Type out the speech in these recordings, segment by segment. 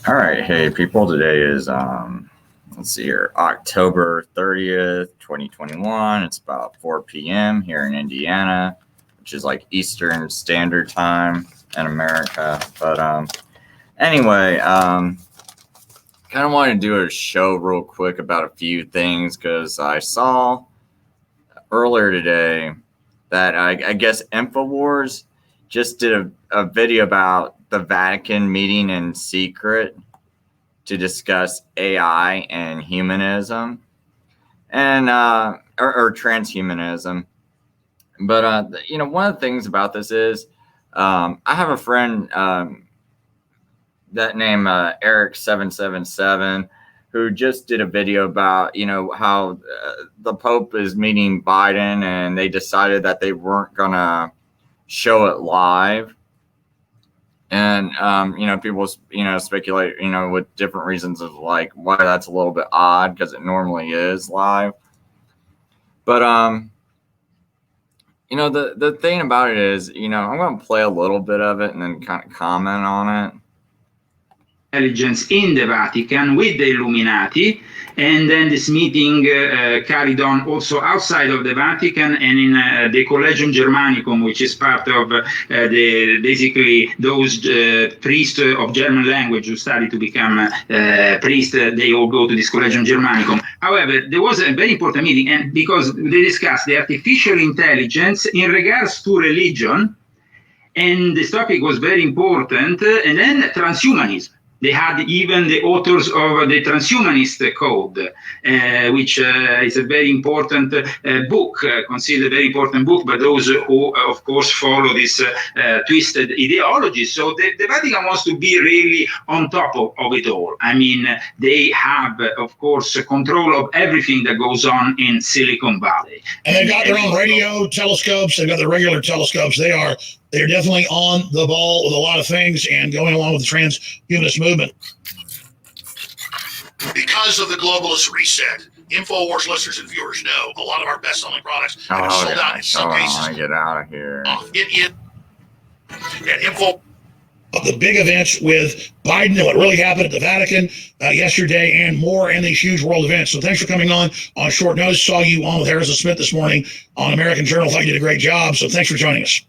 All right, hey people. Today is let's see here, October 30th, 2021. It's about 4 p.m. here in Indiana, which is like Eastern Standard Time in America. But anyway, kind of wanted to do a show real quick about a few things because I saw earlier today that I guess InfoWars just did a video about the Vatican meeting in secret to discuss AI and humanism and or transhumanism. But one of the things about this is I have a friend that name Eric777 who just did a video about how the Pope is meeting Biden and they decided that they weren't gonna show it live. And people speculate with different reasons of like why that's a little bit odd because it normally is live. But the thing about it is I'm going to play a little bit of it and then kind of comment on it. Intelligence in the Vatican with the Illuminati, and then this meeting carried on also outside of the Vatican and in the Collegium Germanicum, which is part of basically those priests of German language who study to become priests. They all go to this Collegium Germanicum. However, there was a very important meeting, and because they discussed the artificial intelligence in regards to religion, and this topic was very important, and then transhumanism. They had even the authors of the Transhumanist Code, which is a very important book, considered a very important book by those who, of course, follow this twisted ideology. So the Vatican wants to be really on top of it all. I mean, they have, of course, control of everything that goes on in Silicon Valley. And they've got their own radio telescopes. They've got their regular telescopes. They're definitely on the ball with a lot of things and going along with the transhumanist movement. Because of the globalist reset, InfoWars listeners and viewers know a lot of our best-selling products have been sold out in some cases. I get out of here. The big events with Biden and what really happened at the Vatican yesterday and more in these huge world events. So thanks for coming on short notice. Saw you on with Harrison Smith this morning on American Journal. Thought you did a great job. So thanks for joining us.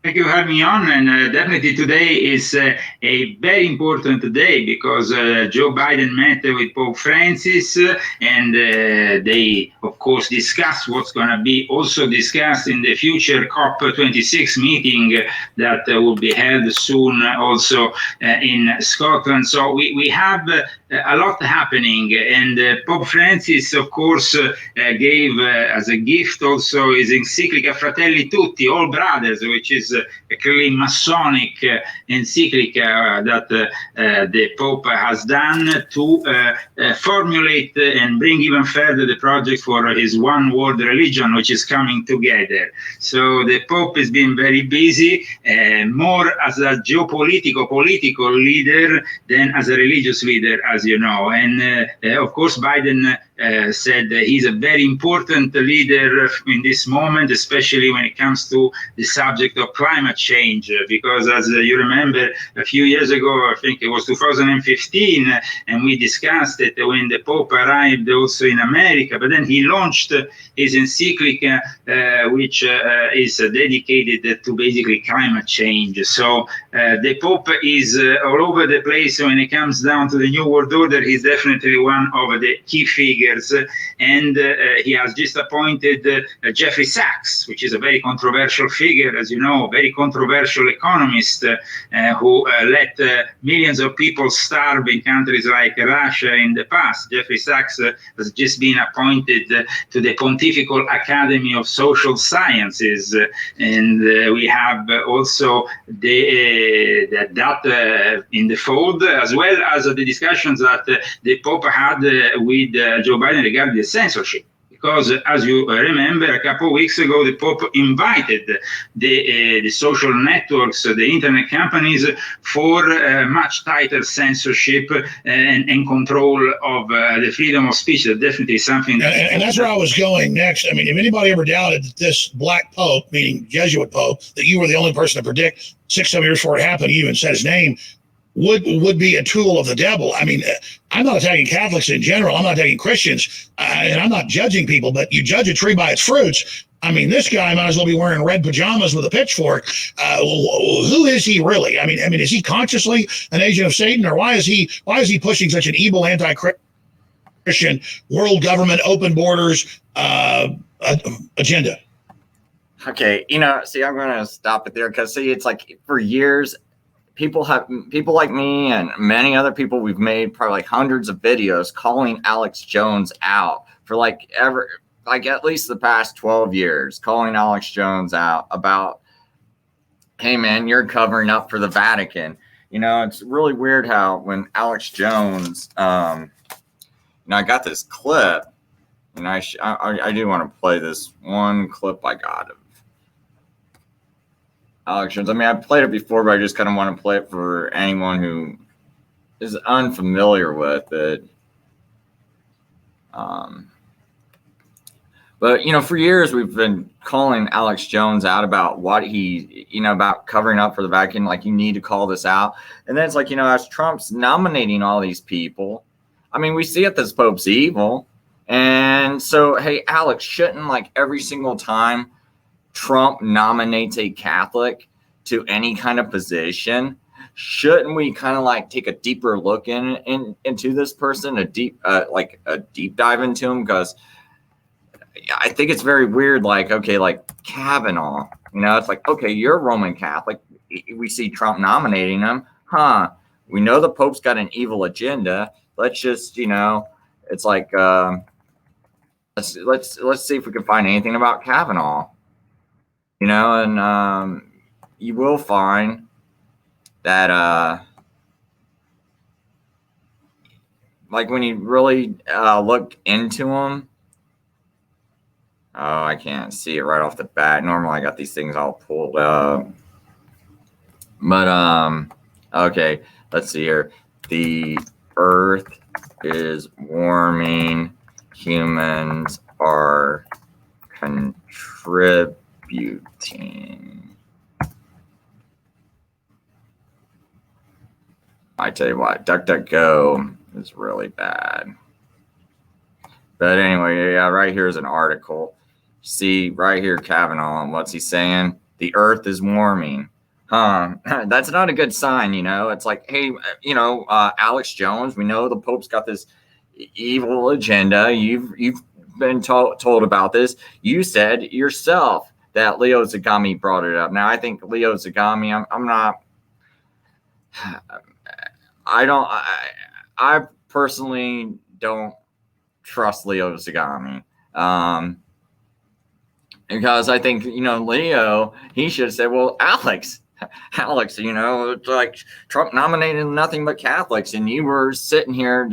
Thank you for having me on, and definitely today is a very important day because Joe Biden met with Pope Francis, and they, of course, discussed what's going to be also discussed in the future COP26 meeting that will be held soon also in Scotland. So we have a lot happening, and Pope Francis, of course, gave as a gift also his encyclica Fratelli Tutti, All Brothers, which is a clearly Masonic encyclica that the Pope has done to formulate and bring even further the project for his one world religion, which is coming together. So the Pope has been very busy, more as a political leader than as a religious leader, as you know. And of course, Biden said he's a very important leader in this moment, especially when it comes to the subject of climate change, because as you remember, a few years ago, I think it was 2015, and we discussed it when the Pope arrived also in America, but then he launched his encyclica, which is dedicated to basically climate change. So the Pope is all over the place when it comes down to the New World Order. He's definitely one of the key figures. And he has just appointed Jeffrey Sachs, which is a very controversial figure, as you know, a very controversial economist who let millions of people starve in countries like Russia in the past. Jeffrey Sachs has just been appointed to the Pontifical Academy of Social Sciences, and we have also that in the fold, as well as the discussions that the Pope had with Joe Biden regarding the censorship. Because, as you remember, a couple of weeks ago, the Pope invited the social networks, the internet companies, for much tighter censorship and control of the freedom of speech. That definitely is something. And that's where I was going next. I mean, if anybody ever doubted that this Black Pope, meaning Jesuit Pope, that you were the only person to predict 6-7 years before it happened, you even said his name, would be a tool of the devil. I mean, I'm not attacking Catholics in general. I'm not attacking Christians, and I'm not judging people. But you judge a tree by its fruits. I mean, this guy might as well be wearing red pajamas with a pitchfork. Who is he really? I mean, is he consciously an agent of Satan, or why is he pushing such an evil anti-Christian world government, open borders agenda? Okay, see, I'm going to stop it there because it's like for years, people like me and many other people, we've made probably like hundreds of videos calling Alex Jones out for at least the past 12 years, calling Alex Jones out about, hey man, you're covering up for the Vatican. It's really weird how when Alex Jones, I got this clip, and I do want to play this one clip I got of Alex Jones. I mean, I've played it before, but I just kind of want to play it for anyone who is unfamiliar with it. But, for years we've been calling Alex Jones out about what he, about covering up for the Vatican. Like, you need to call this out. And then it's like, as Trump's nominating all these people, I mean, we see it, this Pope's evil. And so, hey, Alex, shouldn't like every single time Trump nominates a Catholic to any kind of position, shouldn't we kind of like take a deeper look into this person, a deep dive into him? Because I think it's very weird. Like, okay, like Kavanaugh, it's like, okay, you're a Roman Catholic. We see Trump nominating him, huh? We know the Pope's got an evil agenda. Let's just, it's like, let's see if we can find anything about Kavanaugh. And you will find that, like when you really look into them, oh, I can't see it right off the bat. Normally I got these things all pulled up. But, okay, let's see here. The Earth is warming. Humans are contributing. I tell you what, DuckDuckGo is really bad. But anyway, yeah, right here is an article. See right here, Kavanaugh, and what's he saying? The Earth is warming. Huh? That's not a good sign, It's like, hey, Alex Jones, we know the Pope's got this evil agenda. You've been told about this. You said yourself that Leo Zagami brought it up. Now, I think Leo Zagami, I'm not. I personally don't trust Leo Zagami. Because I think, Leo, he should have said, well, Alex, it's like Trump nominated nothing but Catholics, and you were sitting here and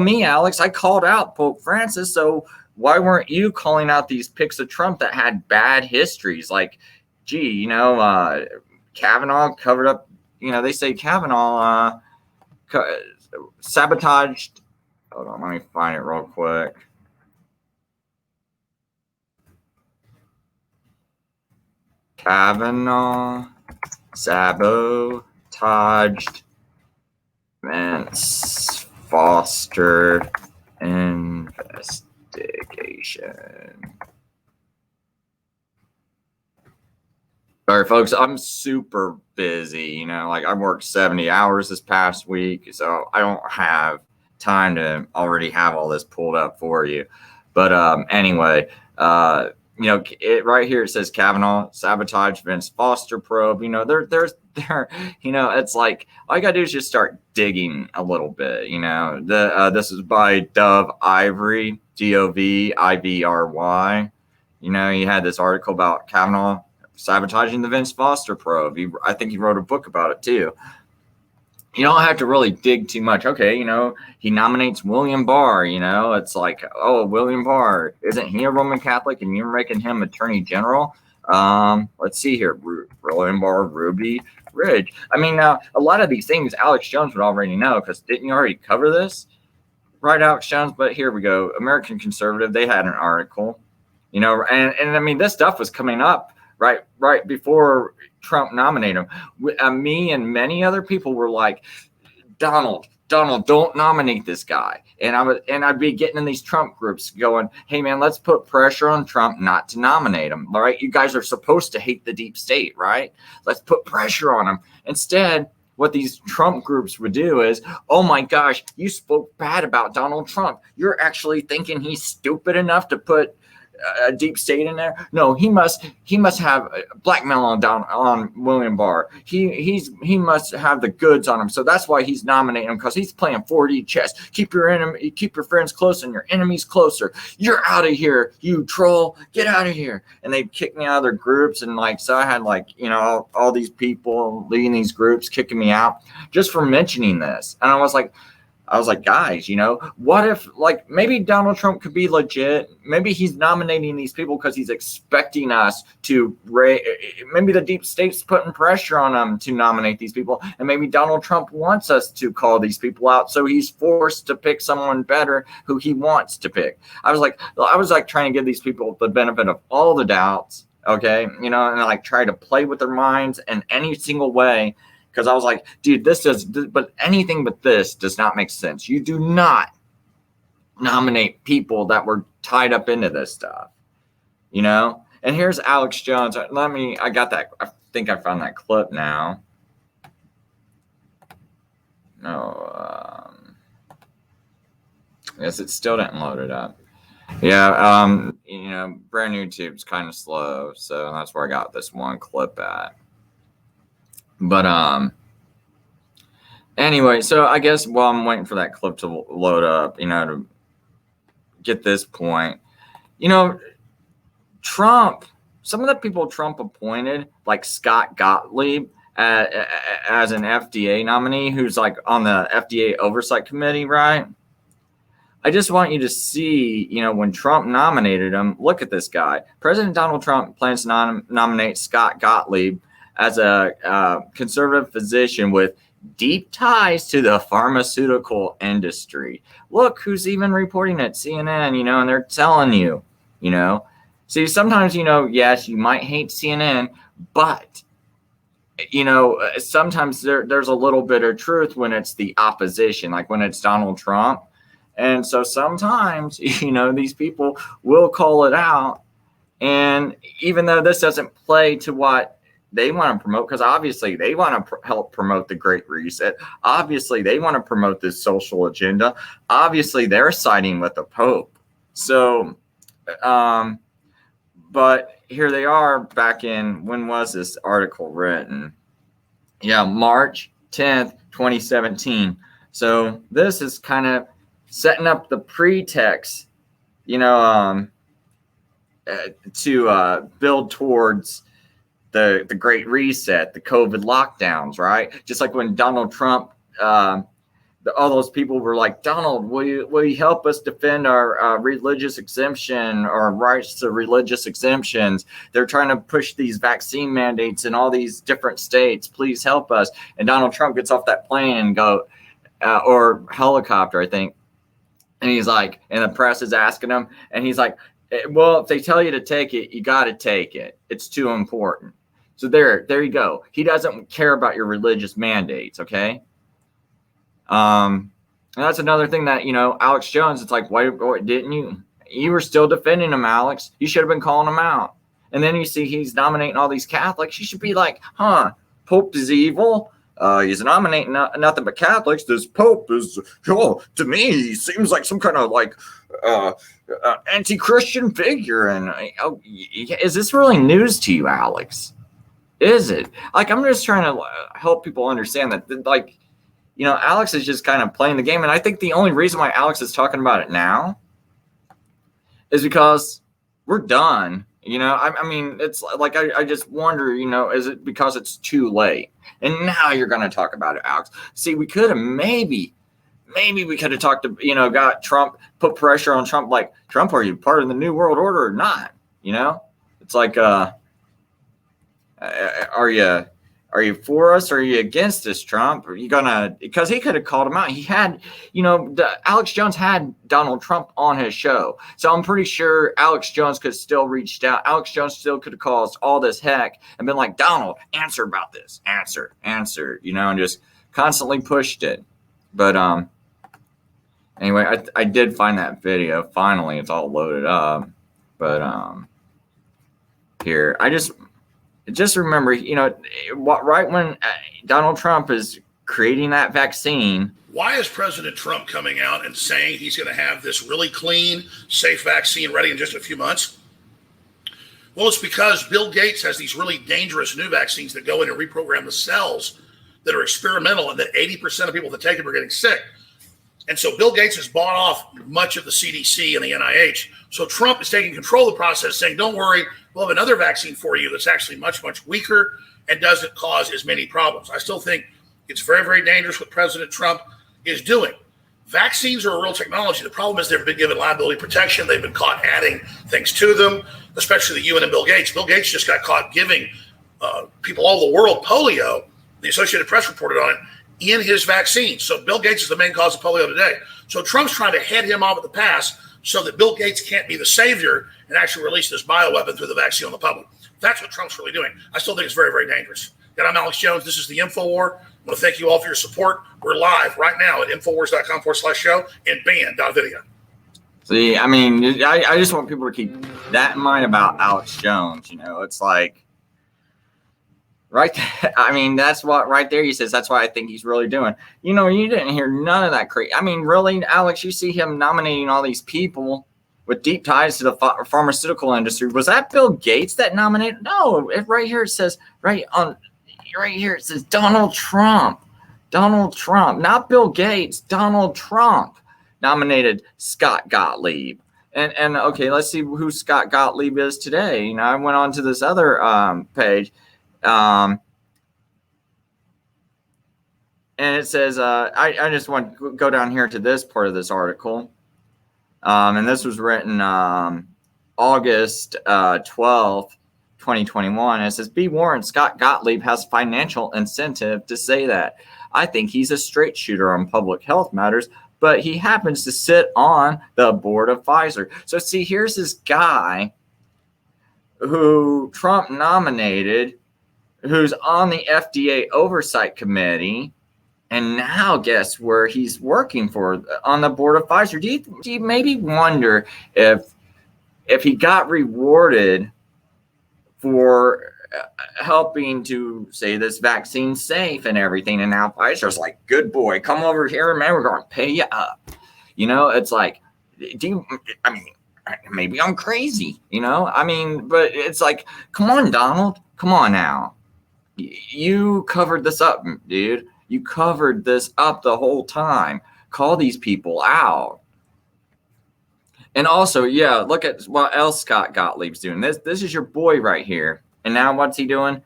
me, Alex, I called out Pope Francis, so why weren't you calling out these pics of Trump that had bad histories? Like, gee, Kavanaugh covered up, they say Kavanaugh sabotaged. Hold on, let me find it real quick. Kavanaugh sabotaged Vince Foster investigation. Sorry, folks, I'm super busy. Like I worked 70 hours this past week, so I don't have time to already have all this pulled up for you. But anyway, it right here, it says Kavanaugh sabotage Vince Foster probe. There's it's like all you gotta do is just start digging a little bit. This is by Dove Ivory, Govivry. He had this article about Kavanaugh sabotaging the Vince Foster probe. I think he wrote a book about it too. You don't have to really dig too much. Okay, he nominates William Barr, it's like, oh, William Barr, isn't he a Roman Catholic? And you're making him Attorney General? Let's see here. William Barr, Ruby Ridge. I mean, now, a lot of these things Alex Jones would already know, because didn't you already cover this? Right, Alex Jones? But here we go. American Conservative, they had an article, and I mean, this stuff was coming up right before Trump nominate him. Me and many other people were like, Donald, don't nominate this guy. And I'd be getting in these Trump groups going, hey man, let's put pressure on Trump not to nominate him. All right. You guys are supposed to hate the deep state, right? Let's put pressure on him. Instead, what these Trump groups would do is, oh my gosh, you spoke bad about Donald Trump. You're actually thinking he's stupid enough to put a deep state in there? No, he must have blackmail on William Barr. He must have the goods on him. So that's why he's nominating him, because he's playing 4D chess. Keep your friends close and your enemies closer. You're out of here, you troll. Get out of here. And they'd kick me out of their groups. And like, so I had like, all these people leading these groups kicking me out just for mentioning this. And I was like, guys, what if like maybe Donald Trump could be legit? Maybe he's nominating these people because he's expecting us to maybe the deep state's putting pressure on him to nominate these people. And maybe Donald Trump wants us to call these people out. So he's forced to pick someone better who he wants to pick. I was like trying to give these people the benefit of all the doubts. Okay. And like try to play with their minds in any single way. Because I was like, dude, but anything but this does not make sense. You do not nominate people that were tied up into this stuff, And here's Alex Jones. I got that. I think I found that clip now. No, I guess it still didn't load it up. Yeah, brand new YouTube's kind of slow, so that's where I got this one clip at. But anyway, so I guess while I'm waiting for that clip to load up, to get this point, Trump, some of the people Trump appointed, like Scott Gottlieb as an FDA nominee, who's like on the FDA oversight committee, right? I just want you to see, when Trump nominated him, look at this guy. President Donald Trump plans to nominate Scott Gottlieb as a conservative physician with deep ties to the pharmaceutical industry. Look who's even reporting at CNN, and they're telling you, See, sometimes, yes, you might hate CNN, but, sometimes there's a little bit of truth when it's the opposition, like when it's Donald Trump. And so sometimes, these people will call it out. And even though this doesn't play to what they want to promote, because obviously they want to help promote the Great Reset. Obviously, they want to promote this social agenda. Obviously, they're siding with the Pope. So, but here they are back in, when was this article written? Yeah, March 10th, 2017. So this is kind of setting up the pretext, to build towards the Great Reset, the COVID lockdowns, right? Just like when Donald Trump, all those people were like, Donald, will you help us defend our religious exemption or rights to religious exemptions? They're trying to push these vaccine mandates in all these different states. Please help us. And Donald Trump gets off that plane and or helicopter, I think. And he's like, and the press is asking him, and he's like, well, if they tell you to take it, you got to take it. It's too important. So there you go. He doesn't care about your religious mandates, okay? And that's another thing that, Alex Jones, it's like, why didn't you? You were still defending him, Alex. You should have been calling him out. And then you see he's nominating all these Catholics. You should be like, Pope is evil. He's nominating nothing but Catholics. This Pope is, to me, he seems like some kind of like anti-Christian figure. And is this really news to you, Alex? Is it? Like, I'm just trying to help people understand that, like, Alex is just kind of playing the game. And I think the only reason why Alex is talking about it now is because we're done. I mean, it's like, I just wonder, is it because it's too late? And now you're going to talk about it, Alex. See, we could have maybe we could have talked to, got Trump, put pressure on Trump, like, Trump, are you part of the New World Order or not? It's like, are Are you for us or are you against us, Trump? Are you gonna, because he could have called him out. He had, Alex Jones had Donald Trump on his show. So I'm pretty sure Alex Jones could still reached out. Alex Jones still could have caused all this heck and been like, Donald, answer about this. Answer, and just constantly pushed it. But anyway, I did find that video. Finally, it's all loaded up. But here, I just remember, right when Donald Trump is creating that vaccine. Why is President Trump coming out and saying he's going to have this really clean, safe vaccine ready in just a few months? Well, it's because Bill Gates has these really dangerous new vaccines that go in and reprogram the cells that are experimental, and that 80% of people that take them are getting sick. And so Bill Gates has bought off much of the CDC and the NIH. So Trump is taking control of the process, saying, don't worry, we'll have another vaccine for you that's actually much, much weaker and doesn't cause as many problems. I still think it's very, very dangerous what President Trump is doing. Vaccines are a real technology. The problem is they've been given liability protection. They've been caught adding things to them, especially the UN and Bill Gates. Bill Gates just got caught giving people all over the world polio. The Associated Press reported on it in his vaccine. So Bill Gates is the main cause of polio today. So Trump's trying to head him off at the pass so that Bill Gates can't be the savior and actually release this bioweapon through the vaccine on the public. That's what Trump's really doing. I still think it's very, very dangerous. And I'm Alex Jones. This is the InfoWar. I want to thank you all for your support. We're live right now at Infowars.com/show and band.video. See, I mean, I just want people to keep that in mind about Alex Jones. It's like, right there, I mean, that's what right there he says. That's what I think he's really doing. You didn't hear none of that crazy. I mean, really, Alex, you see him nominating all these people with deep ties to the pharmaceutical industry. Was that Bill Gates that nominated? No, right here it says right here it says Donald Trump, not Bill Gates. Donald Trump nominated Scott Gottlieb. And okay, let's see who Scott Gottlieb is today. I went on to this other page. And it says, I just want to go down here to this part of this article. And this was written August 12th, 2021. It says, be warned, Scott Gottlieb has financial incentive to say that. I think he's a straight shooter on public health matters, but he happens to sit on the board of Pfizer. So see, here's this guy who Trump nominated, who's on the FDA oversight committee, and now guess where he's working for, on the board of Pfizer. Do you maybe wonder if he got rewarded for helping to say this vaccine's safe and everything, and now Pfizer's like, good boy, come over here, man, we're going to pay you up. It's like, maybe I'm crazy, but it's like, come on, Donald, come on now. You covered this up, dude. You covered this up the whole time. Call these people out. And also, yeah, look at what else Scott Gottlieb's doing. This is your boy right here. And now what's he doing?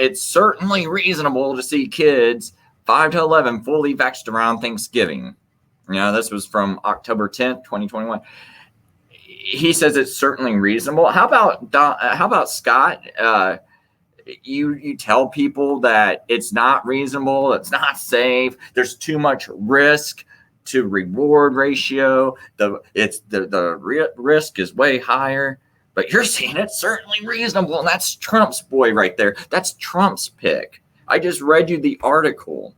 It's certainly reasonable to see kids 5 to 11 fully vaxxed around Thanksgiving. This was from October 10th, 2021. He says it's certainly reasonable. How about Scott? You tell people that it's not reasonable, it's not safe, there's too much risk to reward ratio. The risk is way higher, but you're saying it's certainly reasonable, and that's Trump's boy right there. That's Trump's pick. I just read you the article.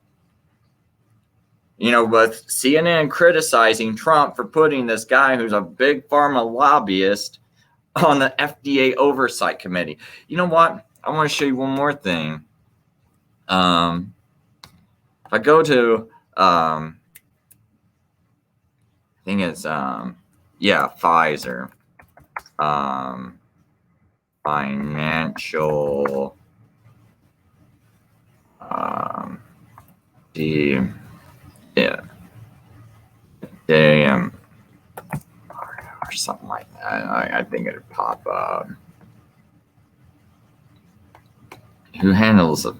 With CNN criticizing Trump for putting this guy who's a big pharma lobbyist on the FDA oversight committee. You know what? I want to show you one more thing. If I go to, I think it's, Pfizer, financial, or something like that. I think it'd pop up. Who handles it?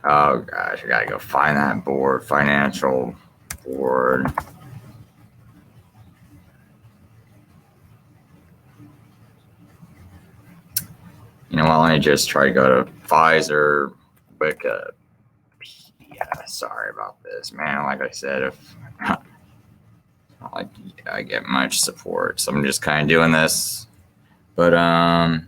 Oh gosh, I gotta go find that board. Financial board. You know, let me just try to go to Pfizer, Wikipedia. Sorry about this, man. Like I said, if not like I get much support, so I'm just kind of doing this. But oh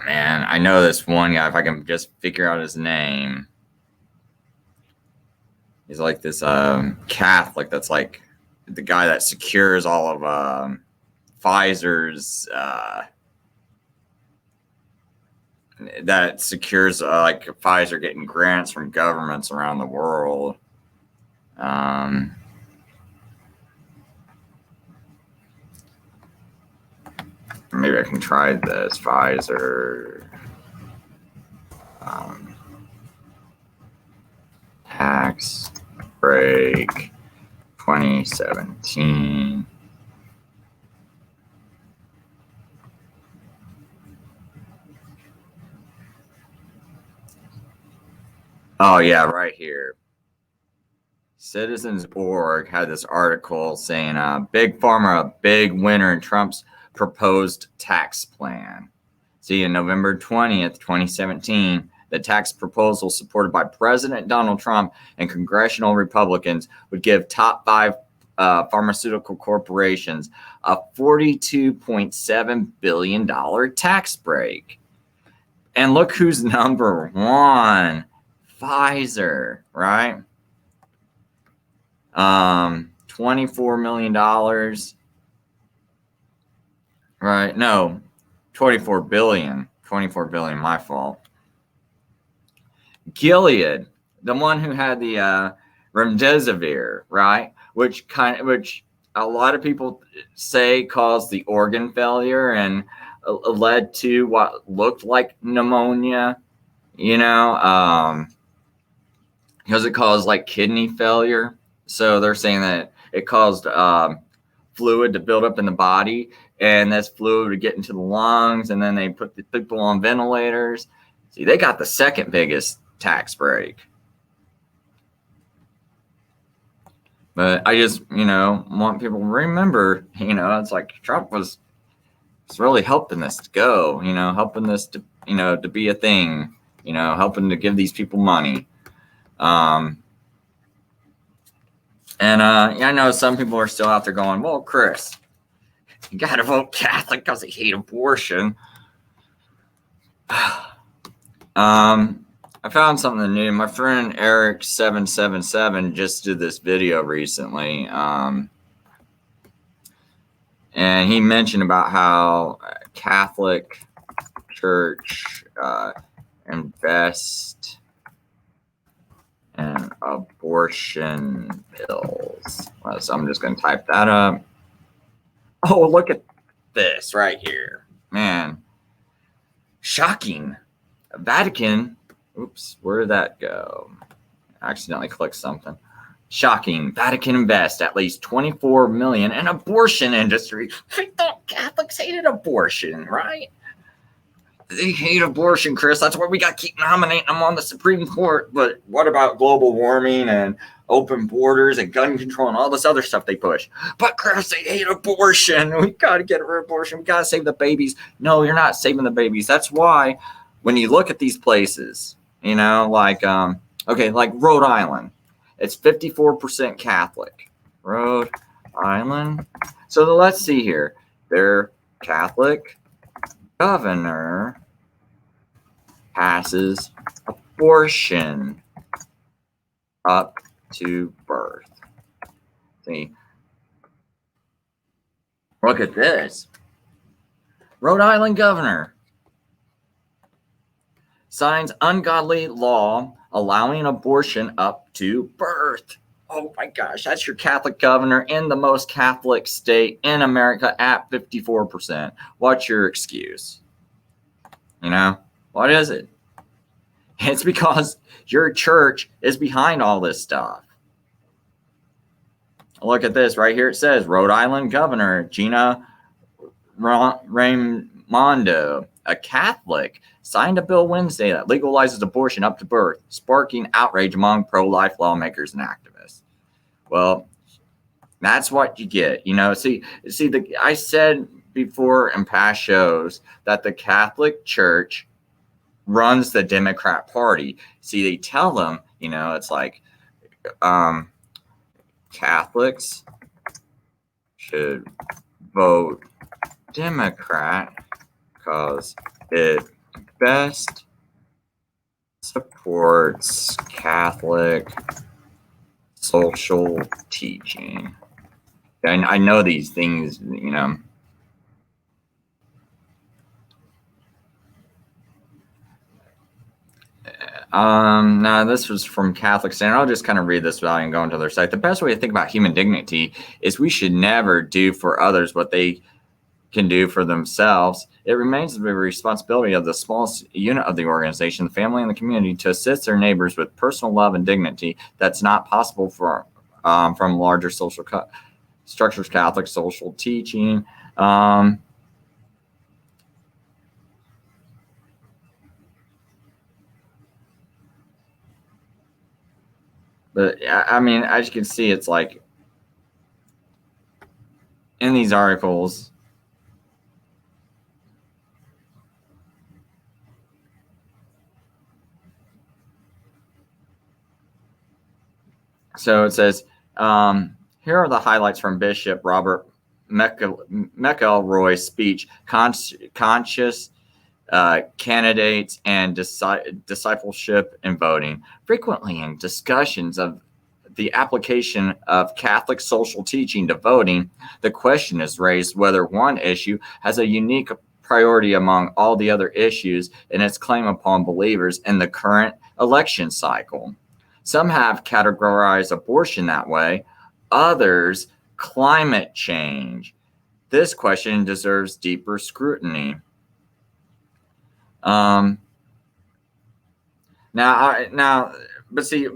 man, I know this one guy. If I can just figure out his name, he's like this Catholic. That's like the guy that secures all of Pfizer's that secures like Pfizer getting grants from governments around the world. Maybe I can try this Pfizer tax break 2017. Oh yeah, right here. Citizens.org had this article saying Big Pharma, a big winner in Trump's proposed tax plan. See, in November 20th, 2017, the tax proposal supported by President Donald Trump and congressional Republicans would give top 5 pharmaceutical corporations a $42.7 billion tax break. And look who's number one. Pfizer, right? $24 million. Right? No, 24 billion. 24 billion, my fault. Gilead, the one who had the remdesivir, right? Which a lot of people say caused the organ failure and led to what looked like pneumonia, you know, because it caused like kidney failure. So they're saying that it caused fluid to build up in the body, and this fluid would get into the lungs, and then they put the people on ventilators. See, they got the second biggest tax break. But I just, want people to remember, it's like Trump was really helping this to go, helping this to, to be a thing, helping to give these people money. I know some people are still out there going, well, Chris, you got to vote Catholic because they hate abortion. I found something new. My friend Eric777 just did this video recently. And he mentioned about how Catholic Church invest in abortion pills. So I'm just going to type that up. Oh, look at this right here. Man, shocking. Vatican. Oops, where did that go? I accidentally clicked something. Shocking. Vatican invest at least $24 million in abortion industry. I thought Catholics hated abortion, right? They hate abortion, Chris. That's why we got to keep nominating them on the Supreme Court. But what about global warming and open borders and gun control and all this other stuff they push? But Chris, they hate abortion. We got to get rid of abortion. We got to save the babies. No, you're not saving the babies. That's why when you look at these places, like Rhode Island, it's 54% Catholic. Rhode Island. So let's see here. Their Catholic governor passes abortion up to birth. See, look at this. Rhode Island governor signs ungodly law allowing abortion up to birth. Oh my gosh, that's your Catholic governor in the most Catholic state in America at 54%. What's your excuse? What is it? It's because your church is behind all this stuff. Look at this right here. It says Rhode Island Governor Gina Raimondo, a Catholic, signed a bill Wednesday that legalizes abortion up to birth, sparking outrage among pro-life lawmakers and activists. Well, That's what you get. I said before in past shows that the Catholic Church runs the Democrat Party. See, they tell them, it's like Catholics should vote Democrat because it best supports Catholic social teaching. And I know these things, Now this was from Catholic Standard. I'll just kind of read this without even going to their site. The best way to think about human dignity is we should never do for others what they can do for themselves. It remains the responsibility of the smallest unit of the organization, the family and the community, to assist their neighbors with personal love and dignity. That's not possible from larger social structures, Catholic social teaching. But I mean, as you can see, it's like in these articles, so it says, here are the highlights from Bishop Robert McElroy's speech, conscious candidates and discipleship and voting. Frequently in discussions of the application of Catholic social teaching to voting, the question is raised whether one issue has a unique priority among all the other issues in its claim upon believers in the current election cycle. Some have categorized abortion that way, others climate change. This question deserves deeper scrutiny. But see,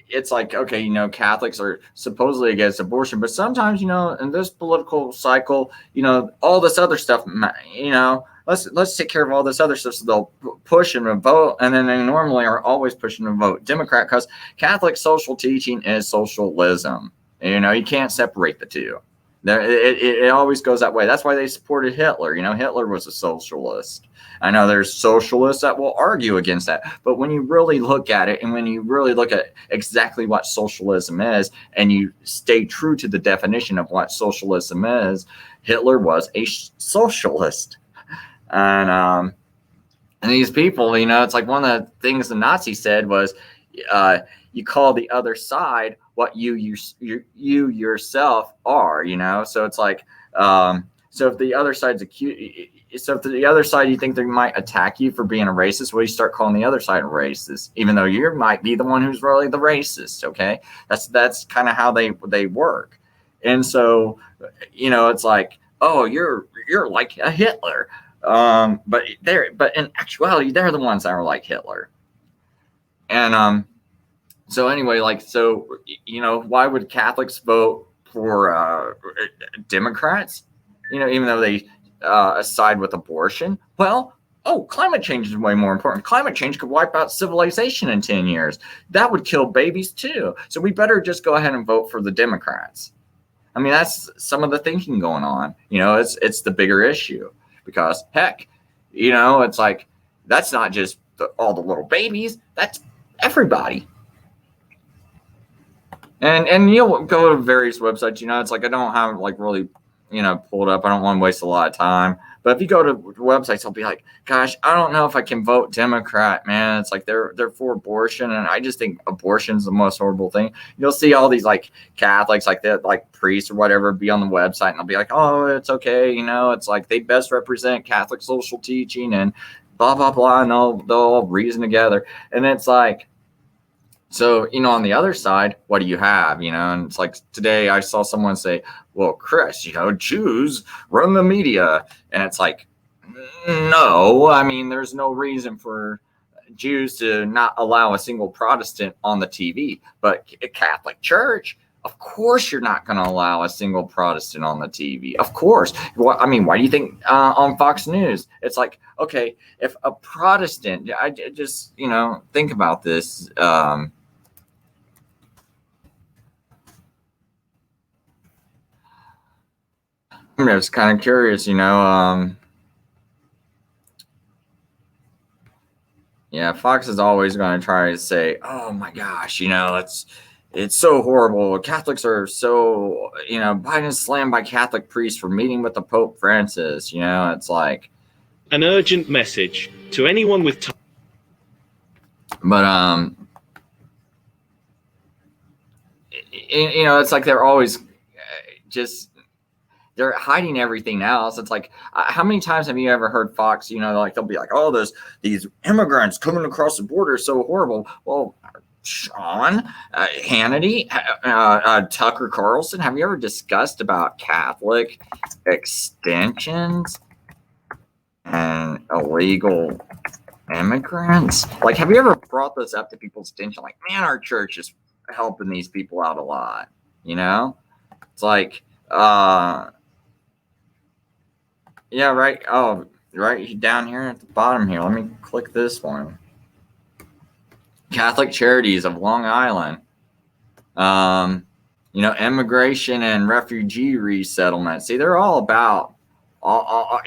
it's like, okay, Catholics are supposedly against abortion, but sometimes, in this political cycle, all this other stuff, let's take care of all this other stuff. So they'll push and vote, and then they normally are always pushing to vote Democrat because Catholic social teaching is socialism. You can't separate the two. It always goes that way. That's why they supported Hitler. Hitler was a socialist. I know there's socialists that will argue against that. But when you really look at it and when you really look at exactly what socialism is and you stay true to the definition of what socialism is, Hitler was a socialist. And these people, it's like one of the things the Nazis said was you call the other side what you yourself are, So it's like, so if the other side's so if the other side, you think they might attack you for being a racist, well, you start calling the other side a racist, even though you might be the one who's really the racist. Okay, that's kind of how they work. And so, it's like, oh, you're like a Hitler, but in actuality, they're the ones that are like Hitler. And so anyway, why would Catholics vote for Democrats? Even though they side with abortion. Well, climate change is way more important. Climate change could wipe out civilization in 10 years. That would kill babies too. So we better just go ahead and vote for the Democrats. I mean, that's some of the thinking going on. It's the bigger issue because heck, it's like that's not just all the little babies. That's everybody. And you'll go to various websites. It's like I don't have really pulled up. I don't want to waste a lot of time. But if you go to websites, I'll be like, gosh, I don't know if I can vote Democrat, man. It's like they're for abortion, and I just think abortion's the most horrible thing. You'll see all these Catholics, priests or whatever, be on the website, and they'll be like, oh, it's okay, it's like they best represent Catholic social teaching and blah blah blah, and they'll all reason together, and it's like. So, on the other side, what do you have? And it's like today I saw someone say, well, Chris, Jews run the media. And it's like, no, I mean, there's no reason for Jews to not allow a single Protestant on the TV. But a Catholic Church, of course, you're not going to allow a single Protestant on the TV. Of course. Why do you think on Fox News? It's like, okay, if a Protestant, I just, think about this. I'm just kind of curious, yeah, Fox is always going to try to say, "Oh my gosh, it's so horrible. Catholics are so, Biden is slammed by Catholic priests for meeting with the Pope Francis." It's like an urgent message to anyone with time. But it's like they're always just they're hiding everything else. It's like, how many times have you ever heard Fox, like they'll be like, "Oh, there's these immigrants coming across the border, so horrible." Well, Sean Hannity, Tucker Carlson, have you ever discussed about Catholic extensions and illegal immigrants? Like, have you ever brought this up to people's attention? Like, man, our church is helping these people out a lot. It's like, yeah, right. Oh, right down here at the bottom here. Let me click this one. Catholic Charities of Long Island. Immigration and refugee resettlement. See, they're all about.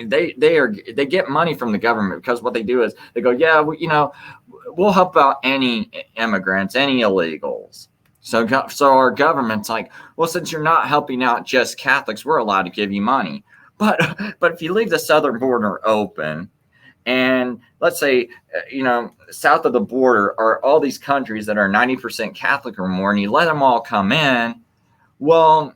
They get money from the government, because what they do is they go, yeah, we'll help out any immigrants, any illegals. So our government's like, well, since you're not helping out just Catholics, we're allowed to give you money. But if you leave the southern border open, and let's say, south of the border are all these countries that are 90% Catholic or more, and you let them all come in, well,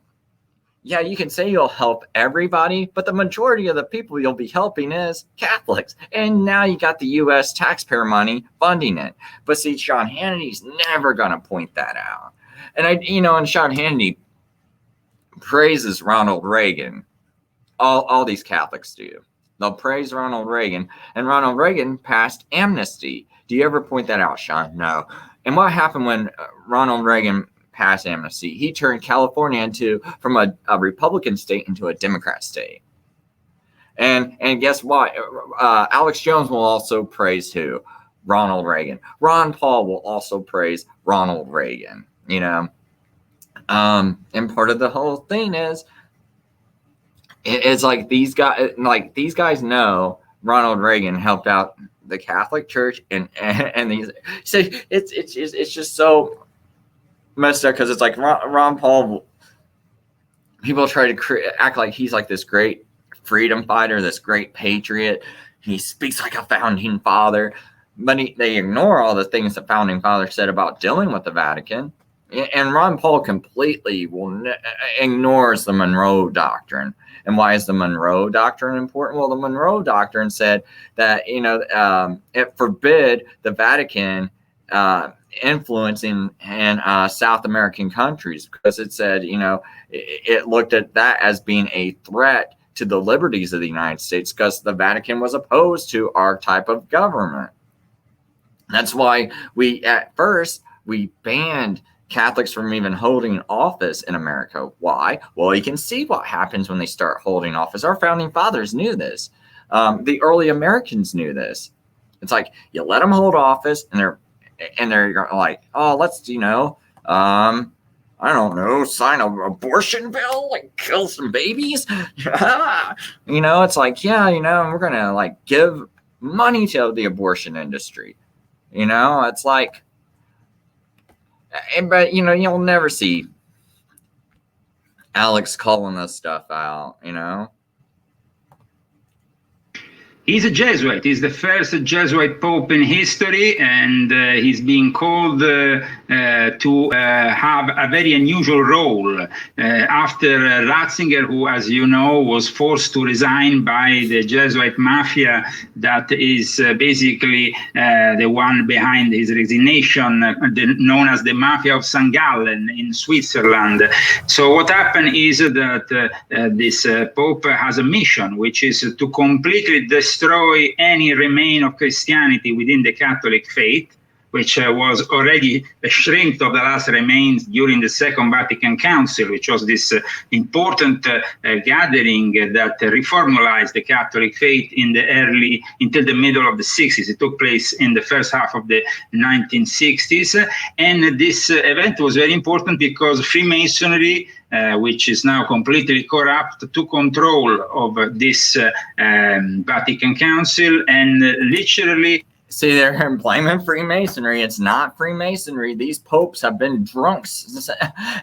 yeah, you can say you'll help everybody, but the majority of the people you'll be helping is Catholics. And now you got the U.S. taxpayer money funding it. But see, Sean Hannity's never going to point that out. And and Sean Hannity praises Ronald Reagan. All these Catholics do. They'll praise Ronald Reagan, and Ronald Reagan passed amnesty. Do you ever point that out, Sean? No. And what happened when Ronald Reagan passed amnesty? He turned California from a Republican state into a Democrat state. And guess what? Alex Jones will also praise who? Ronald Reagan. Ron Paul will also praise Ronald Reagan. And part of the whole thing is, it's like these guys know Ronald Reagan helped out the Catholic Church, and these. So it's just so messed up, because it's like Ron Paul. People try to act like he's like this great freedom fighter, this great patriot. He speaks like a founding father, but they ignore all the things the founding father said about dealing with the Vatican. And Ron Paul completely ignores the Monroe Doctrine. And why is the Monroe Doctrine important? Well, the Monroe Doctrine said that, it forbid the Vatican influencing in South American countries, because it said, it looked at that as being a threat to the liberties of the United States, because the Vatican was opposed to our type of government. That's why at first we banned Catholics from even holding office in America. Why? Well, you can see what happens when they start holding office. Our founding fathers knew this. The early Americans knew this. It's like, you let them hold office, and they're like, oh, let's, I don't know, sign an abortion bill, like kill some babies. It's like, yeah, we're going to like give money to the abortion industry. It's like, but you'll never see Alex calling this stuff out. He's a Jesuit. He's the first Jesuit Pope in history, and he's being called to have a very unusual role after Ratzinger, who, as you know, was forced to resign by the Jesuit mafia that is basically the one behind his resignation, known as the Mafia of St. Gallen in Switzerland. So what happened is that this Pope has a mission, which is to completely destroy any remain of Christianity within the Catholic faith, which was already a shrink of the last remains during the Second Vatican Council, which was this important gathering that reformalized the Catholic faith in the until the middle of the 60s. It took place in the first half of the 1960s. And this event was very important because Freemasonry, which is now completely corrupt, took control of this Vatican Council and literally. See, they're blaming Freemasonry. It's not Freemasonry. These popes have been drunks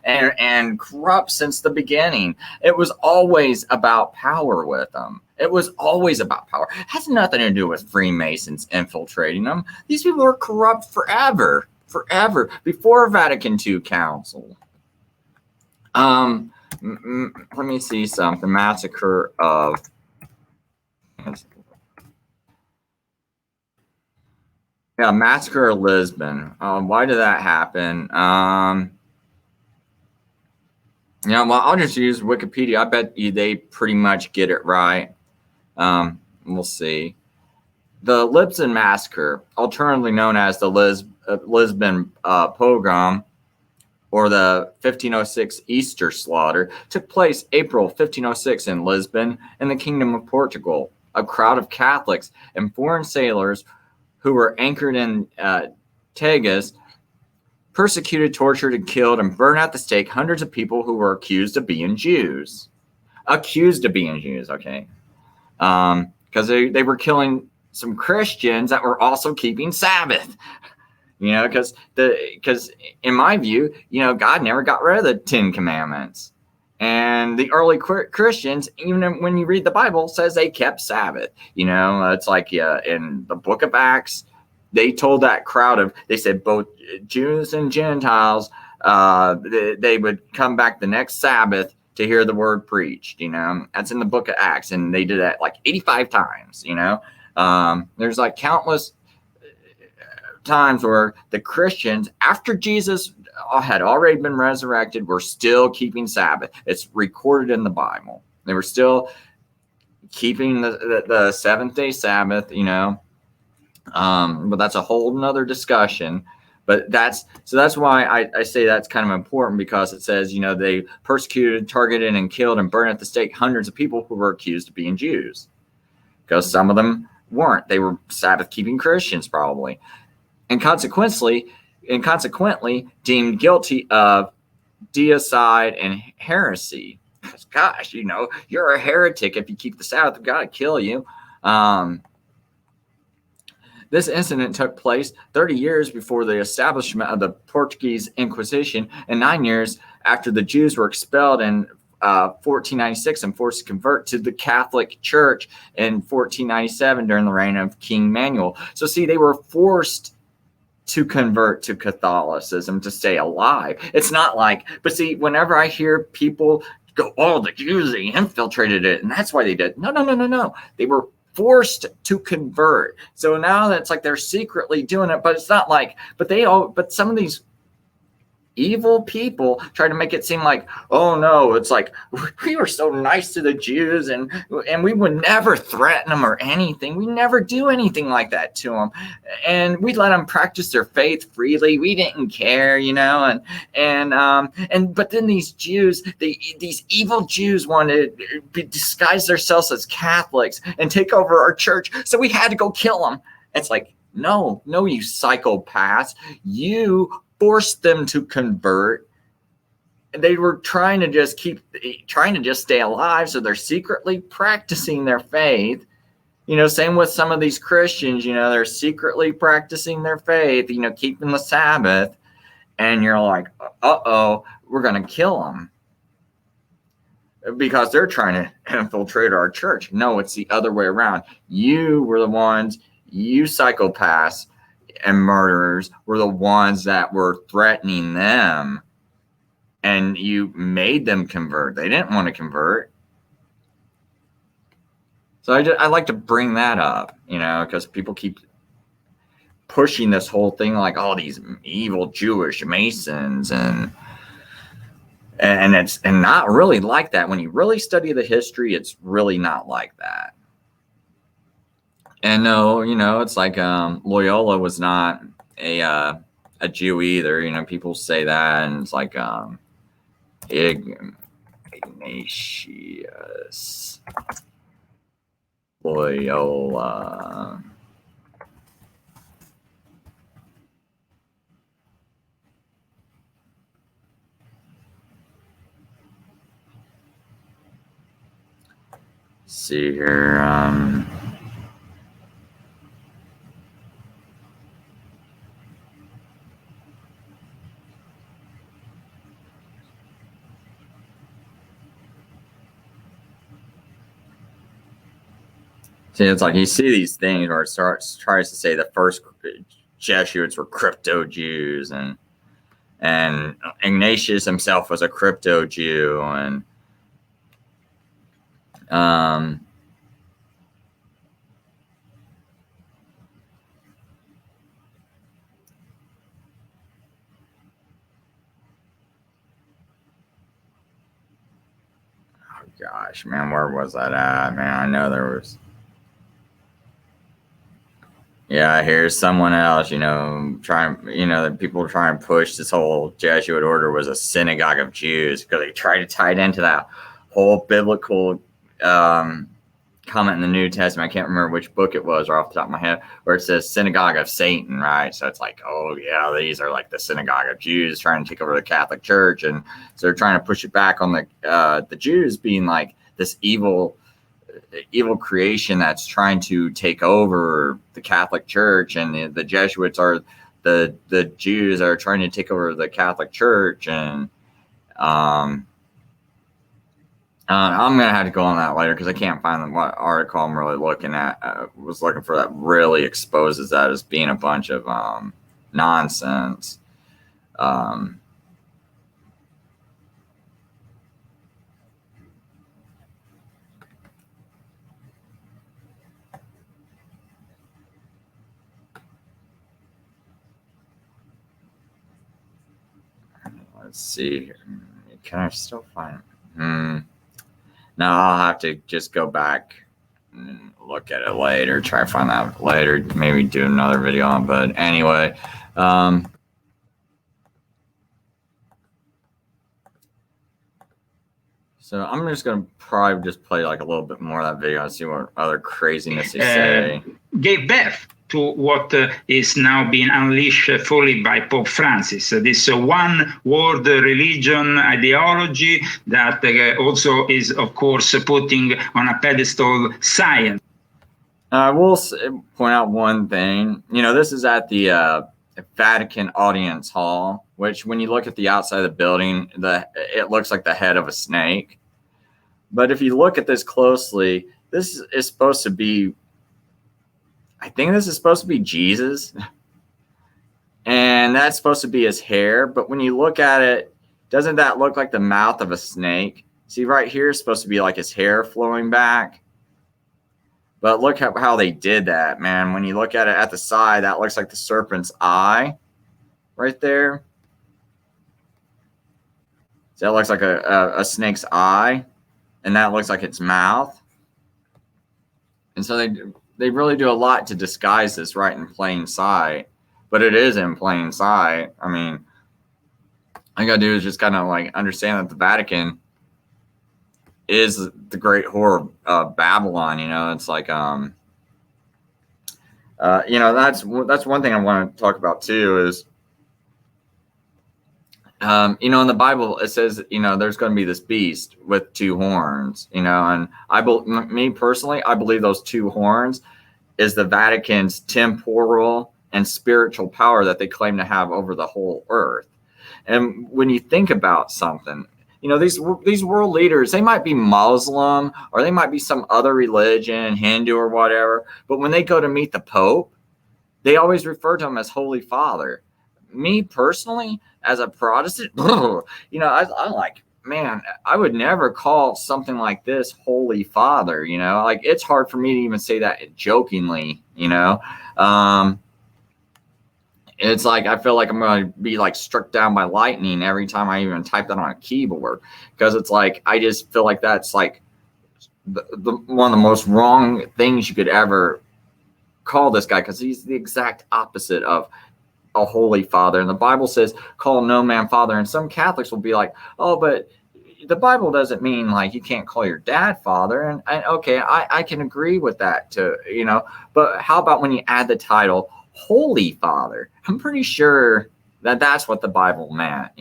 and corrupt since the beginning. It was always about power with them. It was always about power. It has nothing to do with Freemasons infiltrating them. These people are corrupt forever, before Vatican II Council. Let me see something. Massacre of. Yeah, Massacre of Lisbon. Why did that happen? Well, I'll just use Wikipedia. I bet you they pretty much get it right. We'll see. The Lisbon Massacre, alternatively known as the Lisbon Pogrom, or the 1506 Easter Slaughter, took place April 1506 in Lisbon in the Kingdom of Portugal. A crowd of Catholics and foreign sailors who were anchored in Tagus persecuted, tortured, and killed and burned at the stake hundreds of people who were accused of being Jews. Okay. Because they were killing some Christians that were also keeping Sabbath. Because in my view, God never got rid of the 10 Commandments. And the early Christians, even when you read the Bible, says they kept Sabbath. It's like in the book of Acts, they told that crowd they said both Jews and Gentiles, they would come back the next Sabbath to hear the word preached. That's in the book of Acts. And they did that like 85 times, There's like countless times where the Christians, after Jesus had already been resurrected, were still keeping Sabbath. It's recorded in the Bible. They were still keeping the seventh-day Sabbath, but that's a whole nother discussion. But that's why I say that's kind of important, because it says, they persecuted, targeted, and killed and burned at the stake hundreds of people who were accused of being Jews, because some of them weren't. They were Sabbath-keeping Christians probably. And consequently deemed guilty of deicide and heresy. Gosh, you're a heretic if you keep the Sabbath. We've got to kill you. This incident took place 30 years before the establishment of the Portuguese Inquisition and 9 years after the Jews were expelled in 1496 and forced to convert to the Catholic Church in 1497 during the reign of King Manuel. So see, they were forced to convert to Catholicism to stay alive. It's not like, but see, whenever I hear people go, oh, the Jews, they infiltrated it, and that's why they did. No. They were forced to convert. So now that's like they're secretly doing it, but it's not like, but some of these evil people try to make it seem like, oh no, it's like we were so nice to the Jews and we would never threaten them or anything. We never do anything like that to them, and we let them practice their faith freely. We didn't care, but then these Jews, these evil Jews wanted to disguise themselves as Catholics and take over our church, so we had to go kill them. It's like, no, you psychopaths, you forced them to convert. They were trying to just stay alive, so they're secretly practicing their faith. Same with some of these Christians, they're secretly practicing their faith, keeping the Sabbath, and you're like, uh-oh, we're going to kill them because they're trying to infiltrate our church. No, it's the other way around. You were the ones, you psychopaths and murderers were the ones that were threatening them, and you made them convert. They didn't want to convert. So I like to bring that up, because people keep pushing this whole thing like, all these evil Jewish Masons, and it's not really like that. When you really study the history, it's really not like that. And no, it's like Loyola was not a Jew either. You know, people say that, and it's like Ignatius Loyola. See here. See, it's like you see these things where it tries to say the first Jesuits were crypto Jews, and Ignatius himself was a crypto Jew, and oh gosh, man, where was that at, man? I know there was. Yeah, here's someone else, you know, that people try and push this whole Jesuit order was a synagogue of Jews because they try to tie it into that whole biblical comment in the New Testament. I can't remember which book it was, or off the top of my head, where it says synagogue of Satan, right? So it's like, oh yeah, these are like the synagogue of Jews trying to take over the Catholic Church, and so they're trying to push it back on the Jews being like this evil creation that's trying to take over the Catholic Church, and the Jesuits are the Jews that are trying to take over the Catholic Church, and I'm gonna have to go on that later because I can't find what article I'm really looking at. Was looking for that really exposes that as being a bunch of nonsense. Let's see here. Can I still find it? No, I'll have to just go back and look at it later, try to find out later, maybe do another video on it. But anyway, so I'm just going to probably just play like a little bit more of that video and see what other craziness they say. Gave birth to what is now being unleashed fully by Pope Francis. This one world religion ideology that also is, of course, putting on a pedestal science. I will point out one thing. You know, this is at the Vatican Audience Hall, which when you look at the outside of the building, it looks like the head of a snake. But if you look at this closely, this is supposed to be, I think this is supposed to be Jesus. And that's supposed to be his hair. But when you look at it, doesn't that look like the mouth of a snake? See, right here is supposed to be like his hair flowing back. But look at how they did that, man. When you look at it at the side, that looks like the serpent's eye right there. So that looks like a snake's eye. And that looks like its mouth. And so they really do a lot to disguise this right in plain sight. But it is in plain sight. I mean, all you gotta do is just kind of like understand that the Vatican is the great whore of Babylon. You know, it's like you know, that's one thing I want to talk about too is you know, in the Bible it says, you know, there's going to be this beast with two horns, you know, and me personally, I believe those two horns is the Vatican's temporal and spiritual power that they claim to have over the whole earth. And when you think about something, you know, these world leaders, they might be Muslim or they might be some other religion, Hindu or whatever, but when they go to meet the Pope, they always refer to him as Holy Father. Me personally, as a Protestant, you know, I like, man, I would never call something like this Holy Father, you know, like it's hard for me to even say that jokingly, you know. It's like I feel like I'm going to be like struck down by lightning every time I even type that on a keyboard, because it's like I just feel like that's like the one of the most wrong things you could ever call this guy, because he's the exact opposite of a holy father, and the Bible says, call no man father. And some Catholics will be like, oh, but the Bible doesn't mean like you can't call your dad father. And okay, I can agree with that too, but how about when you add the title Holy Father? I'm pretty sure that that's what the Bible meant,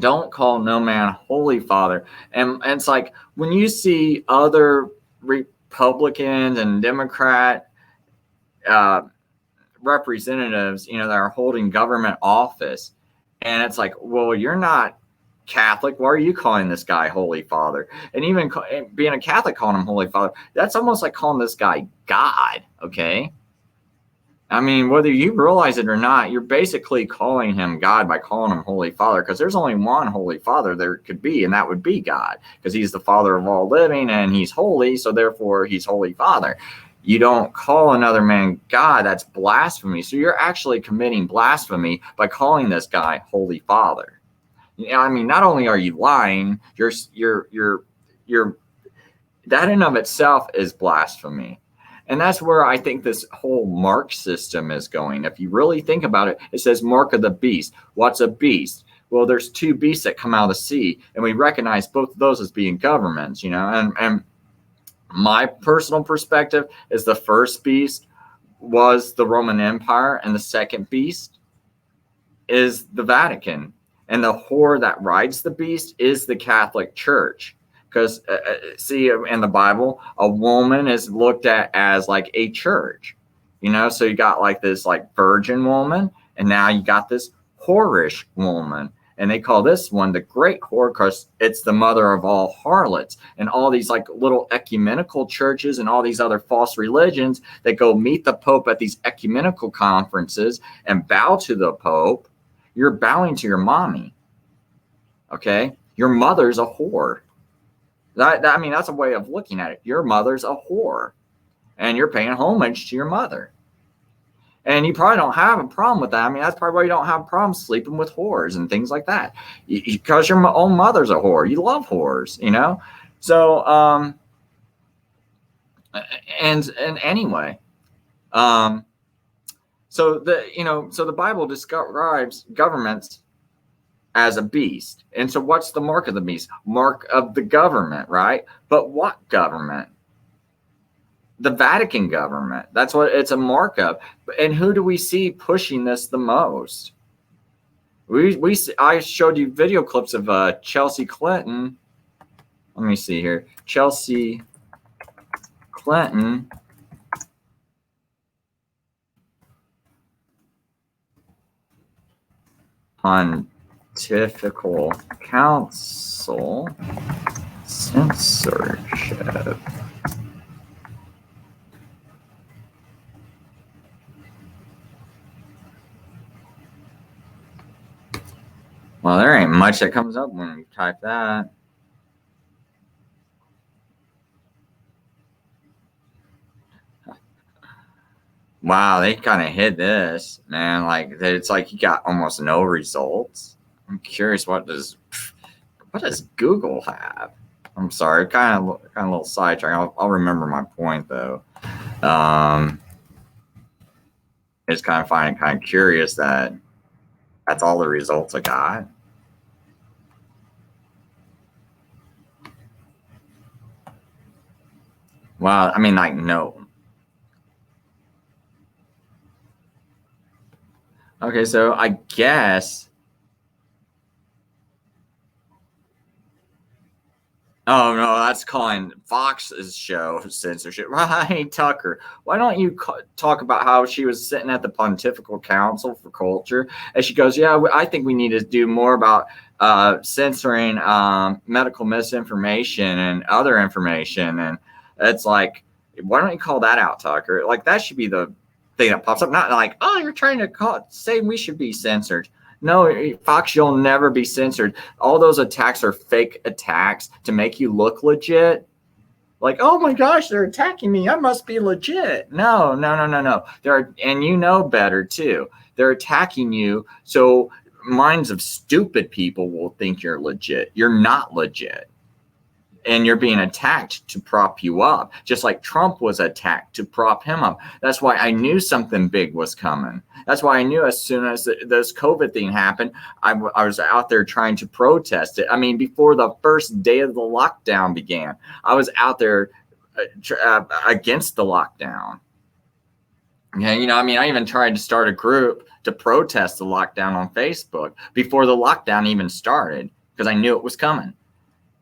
don't call no man holy father. And it's like when you see other Republicans and Democrat representatives, that are holding government office, and it's like, well, you're not Catholic. Why are you calling this guy Holy Father? And even being a Catholic, calling him Holy Father, that's almost like calling this guy God. Okay. I mean, whether you realize it or not, you're basically calling him God by calling him Holy Father, because there's only one Holy Father there could be, and that would be God, because he's the Father of all living and he's holy, so therefore he's Holy Father. You don't call another man God. That's blasphemy. So you're actually committing blasphemy by calling this guy Holy Father. I mean, not only are you lying, you're that in of itself is blasphemy. And that's where I think this whole mark system is going. If you really think about it, it says mark of the beast. What's a beast? Well, there's two beasts that come out of the sea, and we recognize both of those as being governments, and my personal perspective is the first beast was the Roman Empire, and the second beast is the Vatican. And the whore that rides the beast is the Catholic Church. Because, see, in the Bible, a woman is looked at as like a church, so you got like this like virgin woman, and now you got this whorish woman. And they call this one the great whore because it's the mother of all harlots. And all these like little ecumenical churches and all these other false religions that go meet the Pope at these ecumenical conferences and bow to the Pope, you're bowing to your mommy. Okay? Your mother's a whore. I mean, that's a way of looking at it. Your mother's a whore, and you're paying homage to your mother. And you probably don't have a problem with that. I mean, that's probably why you don't have a problem sleeping with whores and things like that, because your own mother's a whore. You love whores, So, and anyway, so the Bible describes governments as a beast. And so what's the mark of the beast? Mark of the government, right? But what government? The Vatican government. That's what it's a mark of. And who do we see pushing this the most? I showed you video clips of Chelsea Clinton. Let me see here. Chelsea Clinton Pontifical Council censorship. Well, there ain't much that comes up when you type that. Wow, they kind of hid this, man. Like it's like you got almost no results. I'm curious, what does Google have? I'm sorry, kind of a little sidetrack. I'll remember my point though. I just kind of find it kind of curious that that's all the results I got. Well, I mean, like, no. Okay, so I guess. Oh no, that's calling Fox's show censorship. Right, Tucker. Why don't you talk about how she was sitting at the Pontifical Council for Culture, and she goes, "Yeah, I think we need to do more about censoring medical misinformation and other information." And it's like, why don't you call that out, Tucker? Like that should be the thing that pops up. Not like, oh, you're trying to say we should be censored. No, Fox, you'll never be censored. All those attacks are fake attacks to make you look legit. Like, oh my gosh, they're attacking me. I must be legit. No. And you know better too. They're attacking you so minds of stupid people will think you're legit. You're not legit. and you're being attacked to prop you up, just like Trump was attacked to prop him up. That's why I knew something big was coming. That's why I knew as soon as this COVID thing happened, I was out there trying to protest it. I mean, before the first day of the lockdown began, I was out there against the lockdown. Yeah, you know, I mean, I even tried to start a group to protest the lockdown on Facebook before the lockdown even started, because I knew it was coming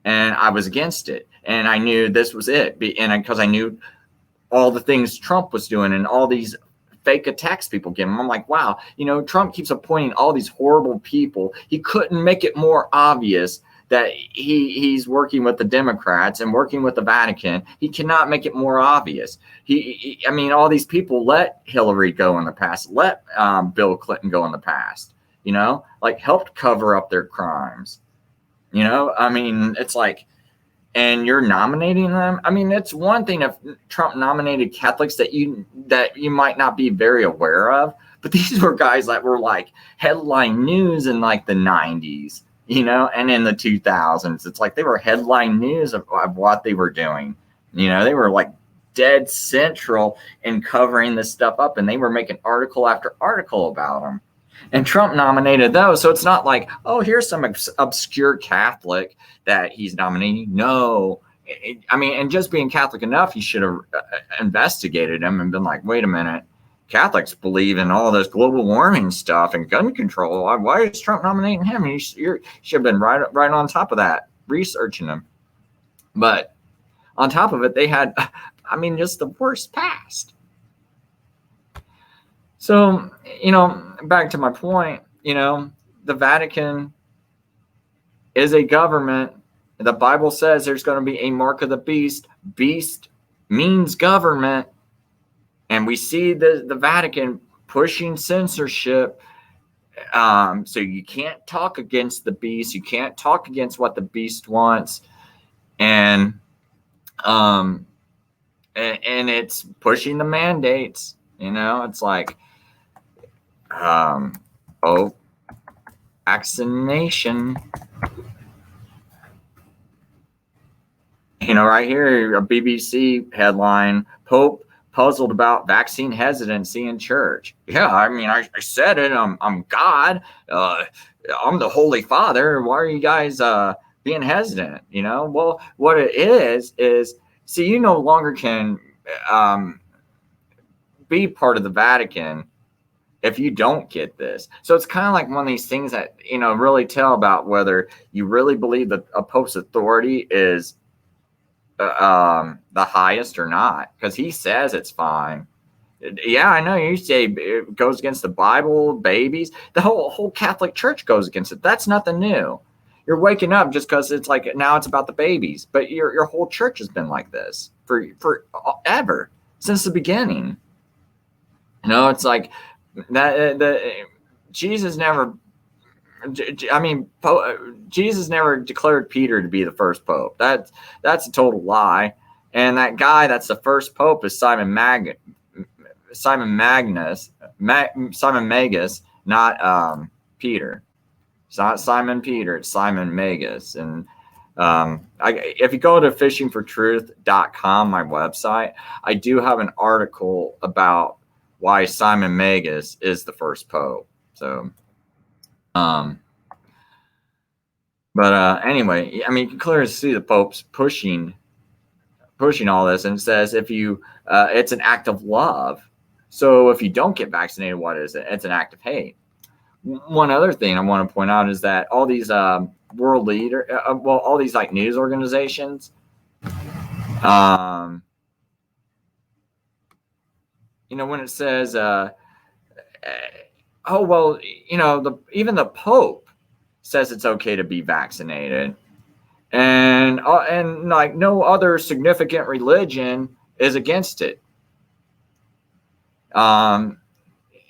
and I was against it. And I knew this was it. And because I knew all the things Trump was doing and all these fake attacks people give him. I'm like, wow, you know, Trump keeps appointing all these horrible people. He couldn't make it more obvious that he's working with the Democrats and working with the Vatican. He cannot make it more obvious. I mean, all these people let Hillary go in the past, let Bill Clinton go in the past, you know, like helped cover up their crimes. You know, I mean, it's like, and you're nominating them. I mean, it's one thing if Trump nominated Catholics that you might not be very aware of, but these were guys that were like headline news in like the 90s, you know, and in the 2000s. It's like they were headline news of what they were doing. You know, they were like dead central in covering this stuff up, and they were making article after article about them. And Trump nominated those. So it's not like, oh, here's some obscure Catholic that he's nominating. No. I mean, and just being Catholic enough, he should have investigated him and been like, wait a minute. Catholics believe in all this global warming stuff and gun control. Why is Trump nominating him? You should have been right on top of that, researching him. But on top of it, they had, I mean, just the worst past. So, you know, back to my point, you know, the Vatican is a government. The Bible says there's going to be a mark of the beast. Beast means government. And we see the Vatican pushing censorship. So you can't talk against the beast. You can't talk against what the beast wants. And it's pushing the mandates. You know, it's like, vaccination. You know, right here, a BBC headline: Pope puzzled about vaccine hesitancy in church. Yeah, I mean, I said it. I'm God. I'm the Holy Father. Why are you guys being hesitant? You know, well, what it is see, you no longer can be part of the Vatican if you don't get this. So it's kind of like one of these things that, you know, really tell about whether you really believe that a pope's authority is the highest or not, because he says it's fine. Yeah, I know you say it goes against the Bible, babies. The whole Catholic Church goes against it. That's nothing new. You're waking up just because it's like now it's about the babies, but your whole church has been like this for ever, since the beginning. You know, it's like that. Jesus never. I mean, Jesus never declared Peter to be the first pope. That's a total lie. And that guy that's the first pope is Simon Magus, not Peter. It's not Simon Peter, it's Simon Magus. And if you go to fishingfortruth.com, my website, I do have an article about why Simon Magus is the first pope. So, anyway, I mean, you can clearly see the Pope's pushing all this, and it says if you, it's an act of love. So if you don't get vaccinated, what is it? It's an act of hate. One other thing I want to point out is that all these world leader, all these like news organizations, you know, when it says, oh, well, you know, even the Pope says it's okay to be vaccinated, and like no other significant religion is against it.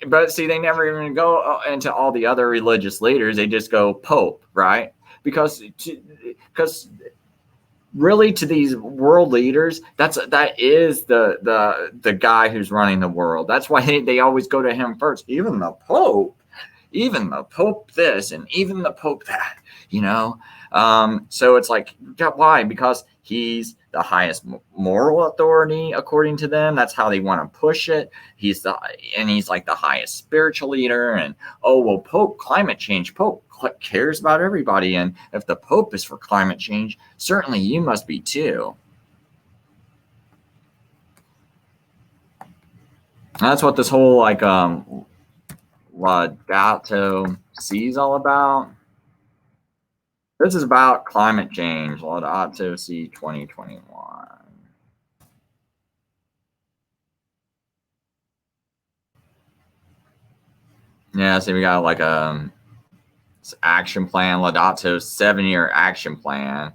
But see, they never even go into all the other religious leaders. They just go Pope, right? Because really, to these world leaders, that is the guy who's running the world. That's why they always go to him first. Even the Pope, even the Pope this and even the Pope that, you know. So it's like, why? Because he's the highest moral authority according to them. That's how they want to push it. He's like the highest spiritual leader. And oh well, Pope, climate change. Pope cares about everybody. And if the Pope is for climate change, certainly you must be too. That's what this whole like Laudato Si is all about. This is about climate change. Laudato Si 2021. Yeah, so we got like this action plan, Laudato 7-year action plan.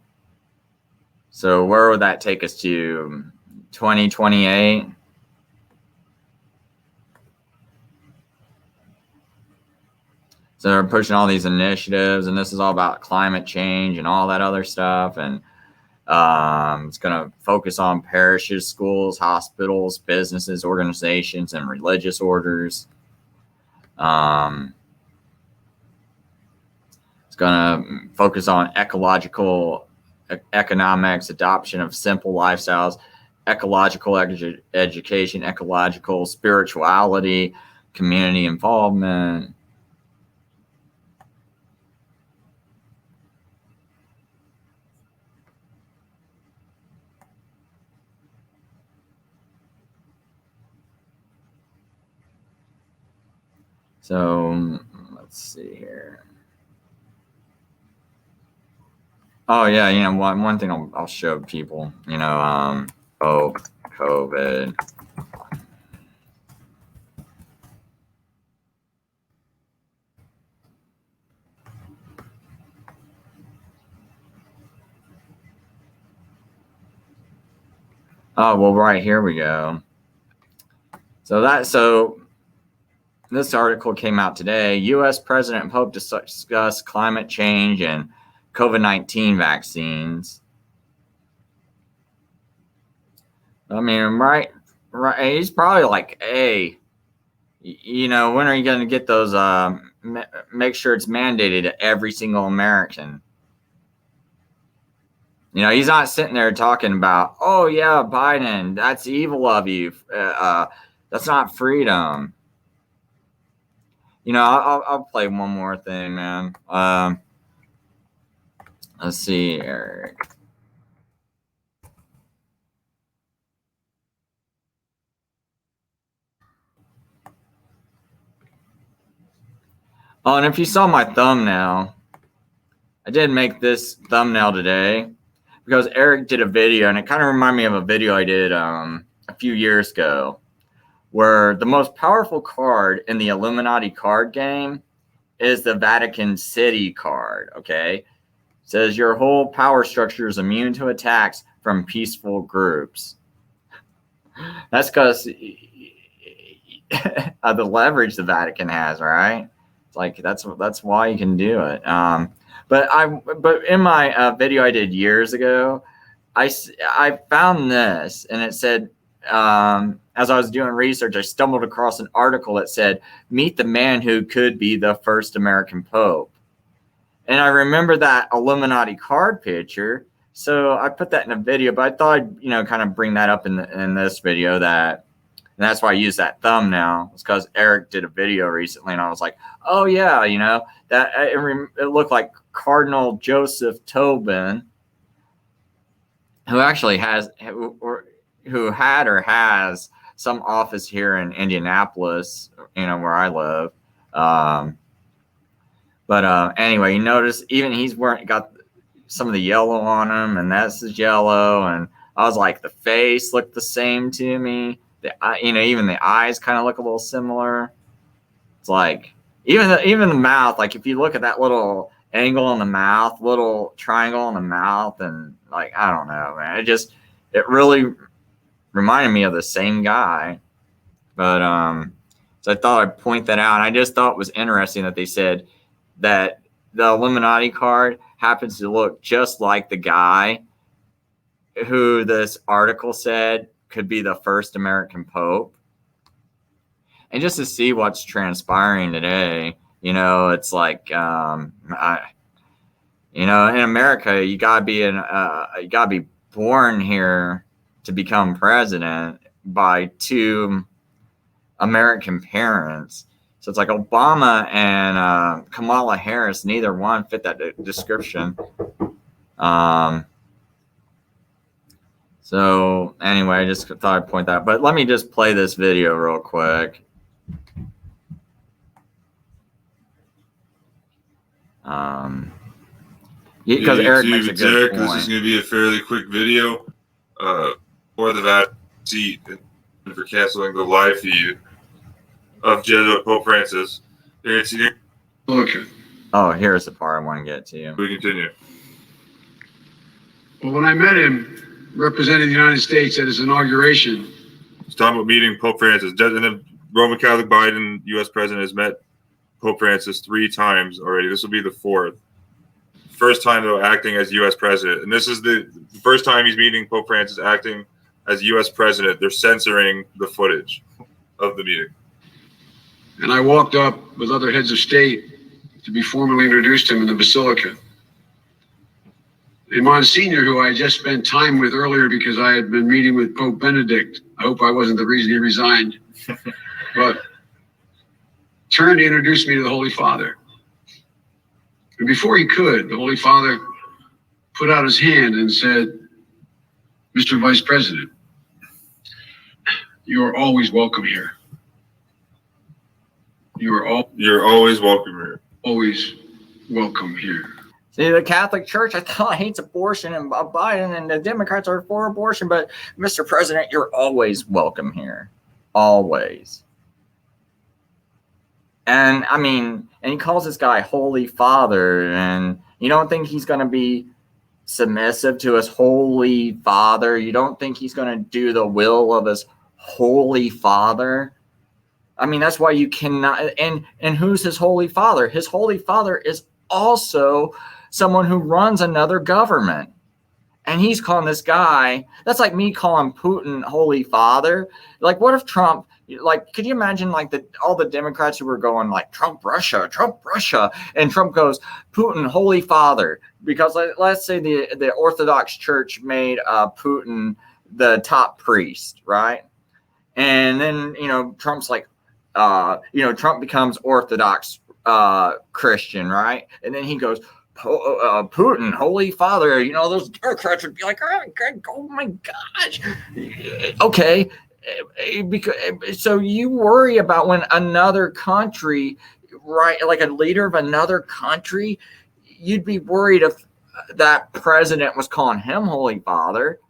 So where would that take us to? 2028? So they're pushing all these initiatives, and this is all about climate change and all that other stuff. And it's going to focus on parishes, schools, hospitals, businesses, organizations, and religious orders. It's going to focus on ecological economics, adoption of simple lifestyles, ecological education, ecological spirituality, community involvement. So let's see here. Oh yeah, you know, one thing I'll show people, you know, COVID. Oh well, right, here we go. So this article came out today. U.S. President Pope discuss climate change and COVID-19 vaccines. I mean, right. He's probably like, hey, you know, when are you going to get those? Make sure it's mandated to every single American. You know, he's not sitting there talking about, oh yeah, Biden, that's evil of you. That's not freedom. You know, I'll play one more thing, man. Let's see, Eric. Oh, and if you saw my thumbnail, I did make this thumbnail today because Eric did a video, and it kind of reminded me of a video I did a few years ago, where the most powerful card in the Illuminati card game is the Vatican City card, okay? It says your whole power structure is immune to attacks from peaceful groups. That's because of the leverage the Vatican has, right? It's like that's why you can do it. But in my video I did years ago, I found this, and it said, as I was doing research, I stumbled across an article that said, "Meet the man who could be the first American Pope." And I remember that Illuminati card picture, so I put that in a video. But I thought I'd, you know, kind of bring that up in this video, and that's why I used that thumbnail. It's because Eric did a video recently, and I was like, oh yeah, you know, that it looked like Cardinal Joseph Tobin, who actually who had or has some office here in Indianapolis, you know, where I live. But anyway, you notice even he's got some of the yellow on him, and that's his yellow. And I was like, the face looked the same to me. You know, even the eyes kind of look a little similar. It's like even the mouth. Like if you look at that little angle in the mouth, little triangle in the mouth, and like I don't know, man. It really reminded me of the same guy. But so I thought I'd point that out. And I just thought it was interesting that they said that the Illuminati card happens to look just like the guy who this article said could be the first American Pope. And just to see what's transpiring today, You know, it's like, you know, in America, you gotta be born here to become president by two American parents. So it's like Obama and Kamala Harris, neither one fit that description. So anyway, I just thought I'd point that out. But let me just play this video real quick. Because Eric makes a good point. This is going to be a fairly quick video for the Vatican seat and for canceling the live feed of Jesuit Pope Francis. Okay. Oh, here's the part I want to get to. We continue. Well, when I met him representing the United States at his inauguration, It's talking about meeting Pope Francis. And the Roman Catholic Biden, U.S. president, has met Pope Francis 3 times already. This will be the 4th. First time, though, acting as U.S. president. And this is the first time he's meeting Pope Francis acting as U.S. president. They're censoring the footage of the meeting. and I walked up with other heads of state to be formally introduced to him in the Basilica. And Monsignor, who I just spent time with earlier because I had been meeting with Pope Benedict, I hope I wasn't the reason he resigned, but turned to introduce me to the Holy Father. And before he could, the Holy Father put out his hand and said, "Mr. Vice President, you are always welcome here. You're always welcome here. Always welcome here." See, the Catholic Church, I thought, hates abortion, and Biden and the Democrats are for abortion, but Mr. President, you're always welcome here. Always. And I mean, and he calls this guy Holy Father, and you don't think he's going to be submissive to his Holy Father? You don't think he's going to do the will of his Holy Father? I mean, that's why you cannot. And who's his Holy Father? His Holy Father is also someone who runs another government. And he's calling this guy, that's like me calling Putin Holy Father. Like, what if Trump, like, could you imagine like all the Democrats who were going like Trump Russia, and Trump goes Putin Holy Father, because let's say the Orthodox Church made Putin the top priest, right? And then, Trump's like, Trump becomes Orthodox Christian, right? And then he goes, Putin, Holy Father. Those Democrats would be like, oh my gosh. Okay. So you worry about when another country, right, like a leader of another country, you'd be worried if that president was calling him Holy Father.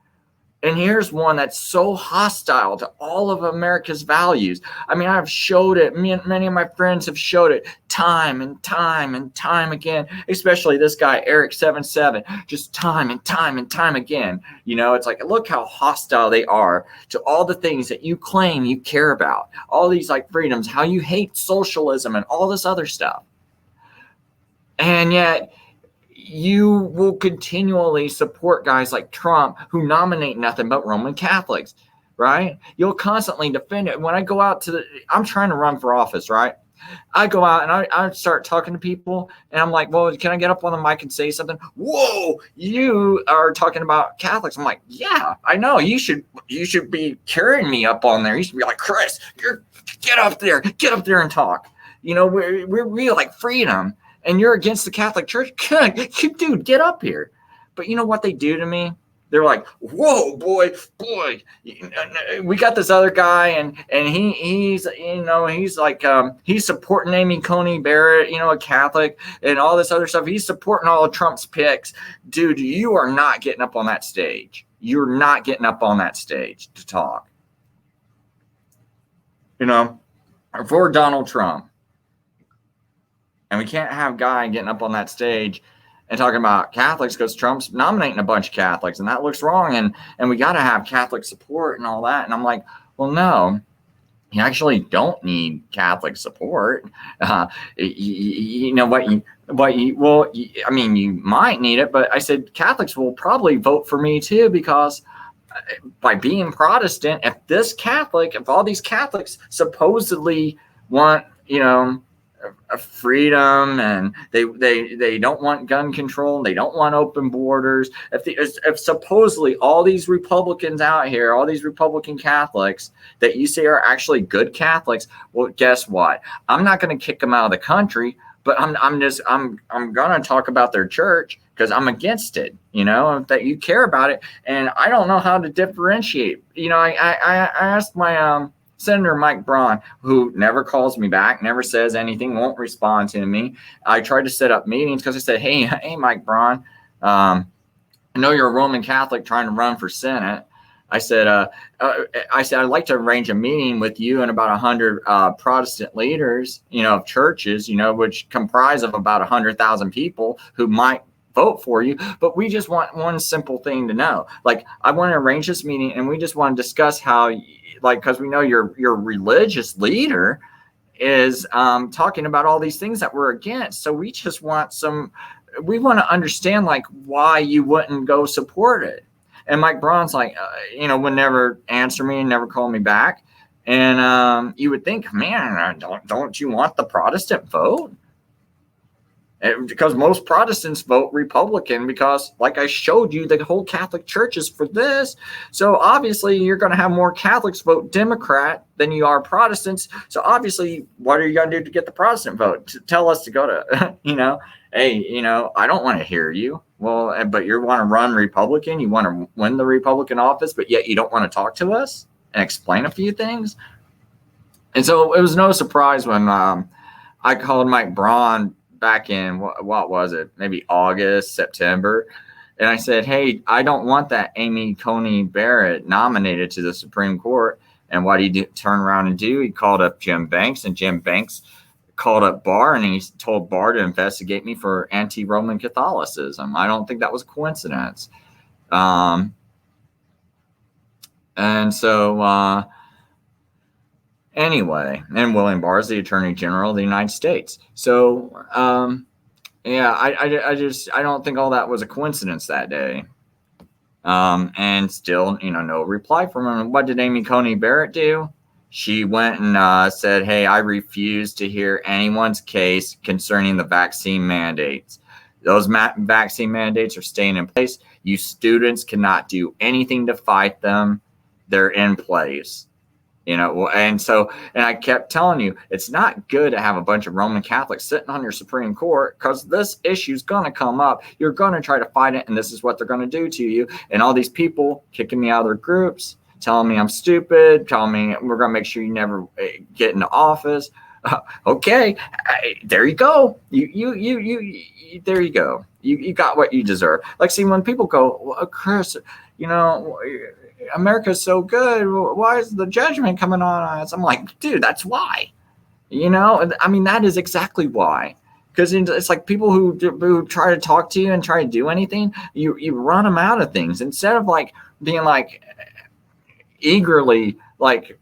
And here's one that's so hostile to all of America's values. I mean, I've showed it. Many of my friends have showed it time and time and time again, especially this guy, Eric77, just time and time and time again. It's like, look how hostile they are to all the things that you claim you care about, all these like freedoms, how you hate socialism and all this other stuff. And yet, you will continually support guys like Trump who nominate nothing but Roman Catholics, right? You'll constantly defend it. When I go out I'm trying to run for office, right? I go out and I start talking to people and I'm like, well, can I get up on the mic and say something? Whoa, you are talking about Catholics. I'm like, yeah, I know. You should be carrying me up on there. You should be like, Chris, get up there and talk. We're like freedom. And you're against the Catholic Church? Dude, get up here. But you know what they do to me? They're like, whoa, boy. We got this other guy, and he's like, he's supporting Amy Coney Barrett, a Catholic, and all this other stuff. He's supporting all of Trump's picks. Dude, you are not getting up on that stage. You're not getting up on that stage to talk. For Donald Trump. And we can't have a guy getting up on that stage and talking about Catholics because Trump's nominating a bunch of Catholics, and that looks wrong. And we got to have Catholic support and all that. And I'm like, well, no, you actually don't need Catholic support. You might need it, but I said Catholics will probably vote for me too, because by being Protestant, if all these Catholics supposedly want, freedom, and they don't want gun control. They don't want open borders. If supposedly all these Republicans out here, all these Republican Catholics that you say are actually good Catholics, well, guess what? I'm not going to kick them out of the country, but I'm going to talk about their church because I'm against it. That you care about it, and I don't know how to differentiate. I asked my Senator Mike Braun, who never calls me back, never says anything, won't respond to me. I tried to set up meetings because I said, hey, Mike Braun, I know you're a Roman Catholic trying to run for Senate. I said, I'd like to arrange a meeting with you and about 100 Protestant leaders, of churches, which comprise of about 100,000 people who might vote for you. But we just want one simple thing to know. Like, I want to arrange this meeting, and we just want to discuss how, because we know your religious leader is talking about all these things that we're against. So we just want we want to understand why you wouldn't go support it. And Mike Braun's would never answer me and never call me back. And you would think, man, don't you want the Protestant vote? Because most Protestants vote Republican because, like I showed you, the whole Catholic Church is for this. So obviously you're going to have more Catholics vote Democrat than you are Protestants. So obviously, what are you going to do to get the Protestant vote? Tell us to go to, hey, I don't want to hear you. Well, but you want to run Republican. You want to win the Republican office, but yet you don't want to talk to us and explain a few things. And so it was no surprise when I called Mike Braun back in, what was it, maybe August, September. And I said, hey, I don't want that Amy Coney Barrett nominated to the Supreme Court. And what did he turn around and do? He called up Jim Banks, and Jim Banks called up Barr, and he told Barr to investigate me for anti-Roman Catholicism. I don't think that was a coincidence. And so anyway, and William Barr is the Attorney General of the United States. So, I don't think all that was a coincidence that day. And still, no reply from him. What did Amy Coney Barrett do? She went and said, hey, I refuse to hear anyone's case concerning the vaccine mandates. Those vaccine mandates are staying in place. You students cannot do anything to fight them. They're in place. And I kept telling you, it's not good to have a bunch of Roman Catholics sitting on your Supreme Court, because this issue is going to come up. You're going to try to fight it, and this is what they're going to do to you. And all these people kicking me out of their groups, telling me I'm stupid, telling me we're going to make sure you never get into office. Okay, there you go. You there you go. You got what you deserve. See, when people go, well, Chris, America's so good, why is the judgment coming on us? I'm like, dude, that's why. That is exactly why. Because it's like people who try to talk to you and try to do anything, you run them out of things. Instead of being eagerly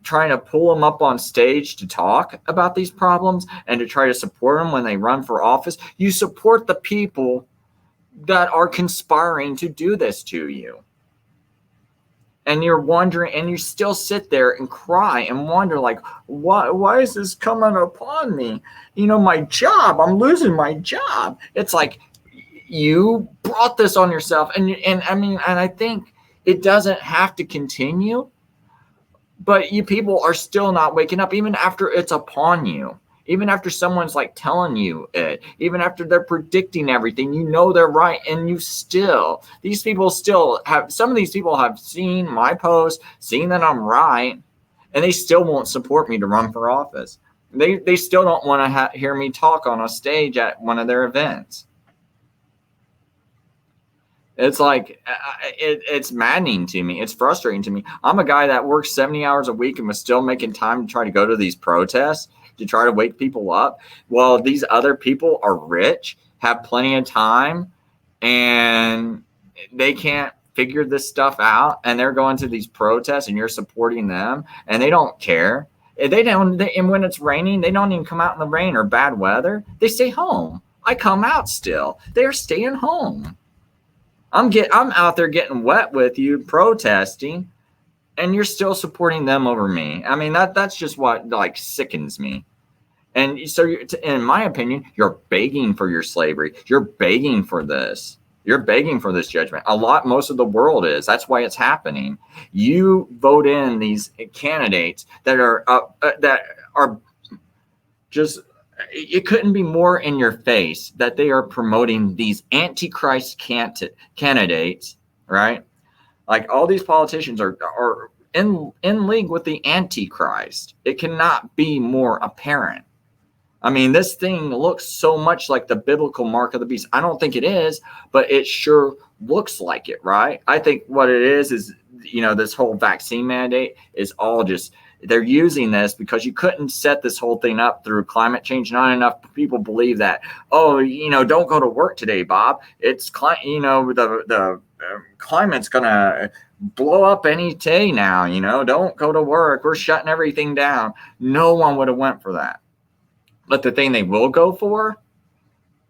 trying to pull them up on stage to talk about these problems and to try to support them when they run for office, you support the people that are conspiring to do this to you. And you're wondering, and you still sit there and cry and wonder, why is this coming upon me? My job, I'm losing my job. It's like, you brought this on yourself. And I think it doesn't have to continue, but you people are still not waking up, even after it's upon you. Even after someone's telling you it, even after they're predicting everything, they're right. And some of these people have seen my post, seen that I'm right, and they still won't support me to run for office. They still don't want to hear me talk on a stage at one of their events. It's it's maddening to me. It's frustrating to me. I'm a guy that works 70 hours a week and was still making time to try to go to these protests, to try to wake people up. Well, these other people are rich, have plenty of time, and they can't figure this stuff out. And they're going to these protests, and you're supporting them, and they don't care. And when it's raining, they don't even come out in the rain or bad weather. They stay home. I come out still. They're staying home. I'm out there getting wet with you, protesting, and you're still supporting them over me. That's just what sickens me. And so, in my opinion, you're begging for your slavery. You're begging for this. You're begging for this judgment. Most of the world is. That's why it's happening. You vote in these candidates that are just. It couldn't be more in your face that they are promoting these antichrist candidates, right? Like all these politicians are in league with the antichrist. It cannot be more apparent. I mean, this thing looks so much like the biblical mark of the beast. I don't think it is, but it sure looks like it, right? I think what it is, this whole vaccine mandate is all just, they're using this because you couldn't set this whole thing up through climate change. Not enough people believe that, don't go to work today, Bob. It's, the climate's going to blow up any day now, don't go to work. We're shutting everything down. No one would have went for that. But the thing they will go for